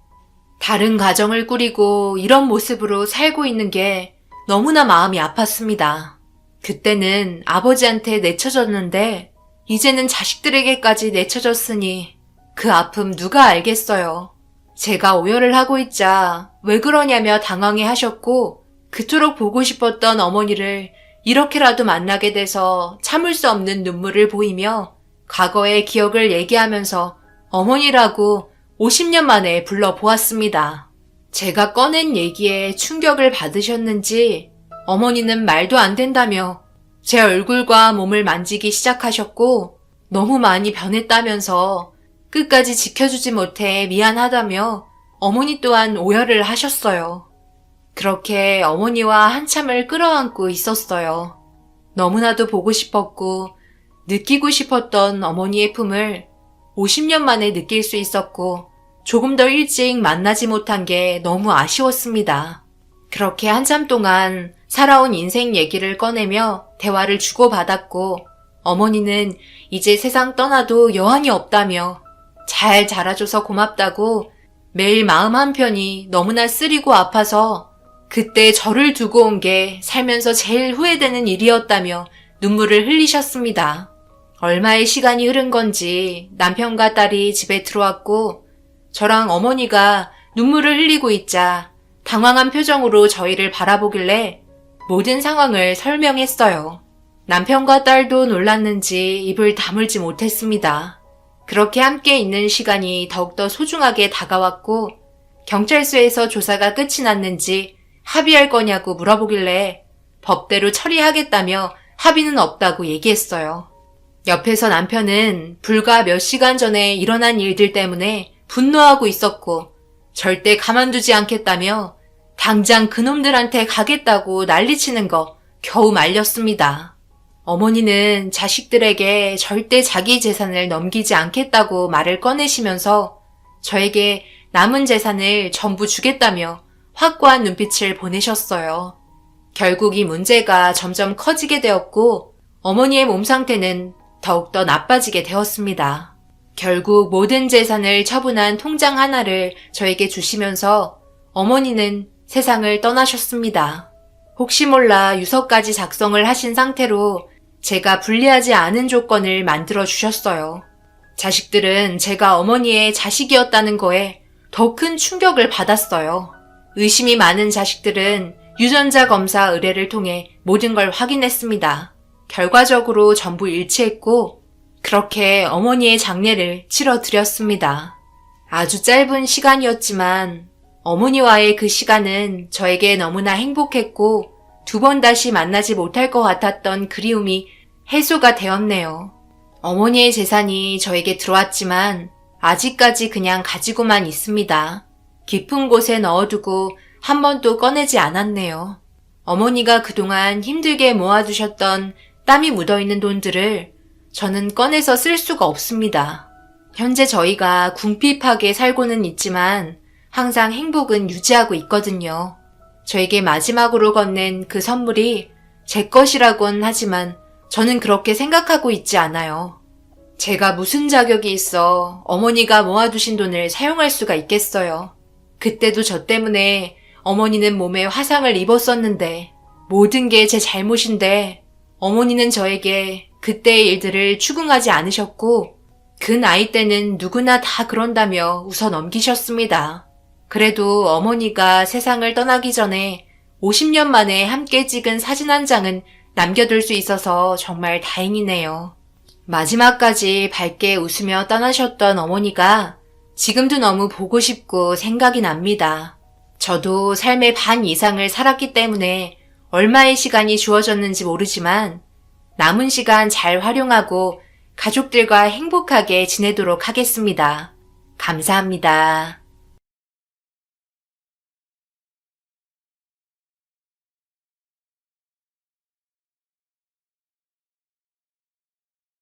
다른 가정을 꾸리고 이런 모습으로 살고 있는 게 너무나 마음이 아팠습니다. 그때는 아버지한테 내쳐졌는데 이제는 자식들에게까지 내쳐졌으니 그 아픔 누가 알겠어요. 제가 오열을 하고 있자 왜 그러냐며 당황해 하셨고 그토록 보고 싶었던 어머니를 이렇게라도 만나게 돼서 참을 수 없는 눈물을 보이며 과거의 기억을 얘기하면서 어머니라고 50년 만에 불러보았습니다. 제가 꺼낸 얘기에 충격을 받으셨는지 어머니는 말도 안 된다며 제 얼굴과 몸을 만지기 시작하셨고 너무 많이 변했다면서 끝까지 지켜주지 못해 미안하다며 어머니 또한 오열을 하셨어요. 그렇게 어머니와 한참을 끌어안고 있었어요. 너무나도 보고 싶었고 느끼고 싶었던 어머니의 품을 50년 만에 느낄 수 있었고 조금 더 일찍 만나지 못한 게 너무 아쉬웠습니다. 그렇게 한참 동안 살아온 인생 얘기를 꺼내며 대화를 주고받았고 어머니는 이제 세상 떠나도 여한이 없다며 잘 자라줘서 고맙다고 매일 마음 한편이 너무나 쓰리고 아파서 그때 저를 두고 온 게 살면서 제일 후회되는 일이었다며 눈물을 흘리셨습니다. 얼마의 시간이 흐른 건지 남편과 딸이 집에 들어왔고 저랑 어머니가 눈물을 흘리고 있자 당황한 표정으로 저희를 바라보길래 모든 상황을 설명했어요. 남편과 딸도 놀랐는지 입을 다물지 못했습니다. 그렇게 함께 있는 시간이 더욱더 소중하게 다가왔고 경찰서에서 조사가 끝이 났는지 합의할 거냐고 물어보길래 법대로 처리하겠다며 합의는 없다고 얘기했어요. 옆에서 남편은 불과 몇 시간 전에 일어난 일들 때문에 분노하고 있었고 절대 가만두지 않겠다며 당장 그놈들한테 가겠다고 난리치는 거 겨우 말렸습니다. 어머니는 자식들에게 절대 자기 재산을 넘기지 않겠다고 말을 꺼내시면서 저에게 남은 재산을 전부 주겠다며 확고한 눈빛을 보내셨어요. 결국 이 문제가 점점 커지게 되었고 어머니의 몸 상태는 더욱더 나빠지게 되었습니다. 결국 모든 재산을 처분한 통장 하나를 저에게 주시면서 어머니는 세상을 떠나셨습니다. 혹시 몰라 유서까지 작성을 하신 상태로 제가 불리하지 않은 조건을 만들어 주셨어요. 자식들은 제가 어머니의 자식이었다는 거에 더 큰 충격을 받았어요. 의심이 많은 자식들은 유전자 검사 의뢰를 통해 모든 걸 확인했습니다. 결과적으로 전부 일치했고 그렇게 어머니의 장례를 치러드렸습니다. 아주 짧은 시간이었지만 어머니와의 그 시간은 저에게 너무나 행복했고 2번 다시 만나지 못할 것 같았던 그리움이 해소가 되었네요. 어머니의 재산이 저에게 들어왔지만 아직까지 그냥 가지고만 있습니다. 깊은 곳에 넣어두고 한 번도 꺼내지 않았네요. 어머니가 그동안 힘들게 모아두셨던 땀이 묻어있는 돈들을 저는 꺼내서 쓸 수가 없습니다. 현재 저희가 궁핍하게 살고는 있지만 항상 행복은 유지하고 있거든요. 저에게 마지막으로 건넨 그 선물이 제 것이라곤 하지만 저는 그렇게 생각하고 있지 않아요. 제가 무슨 자격이 있어 어머니가 모아두신 돈을 사용할 수가 있겠어요. 그때도 저 때문에 어머니는 몸에 화상을 입었었는데 모든 게 제 잘못인데 어머니는 저에게 그때의 일들을 추궁하지 않으셨고 그 나이 때는 누구나 다 그런다며 웃어 넘기셨습니다. 그래도 어머니가 세상을 떠나기 전에 50년 만에 함께 찍은 사진 한 장은 남겨둘 수 있어서 정말 다행이네요. 마지막까지 밝게 웃으며 떠나셨던 어머니가 지금도 너무 보고 싶고 생각이 납니다. 저도 삶의 반 이상을 살았기 때문에 얼마의 시간이 주어졌는지 모르지만 남은 시간 잘 활용하고 가족들과 행복하게 지내도록 하겠습니다. 감사합니다.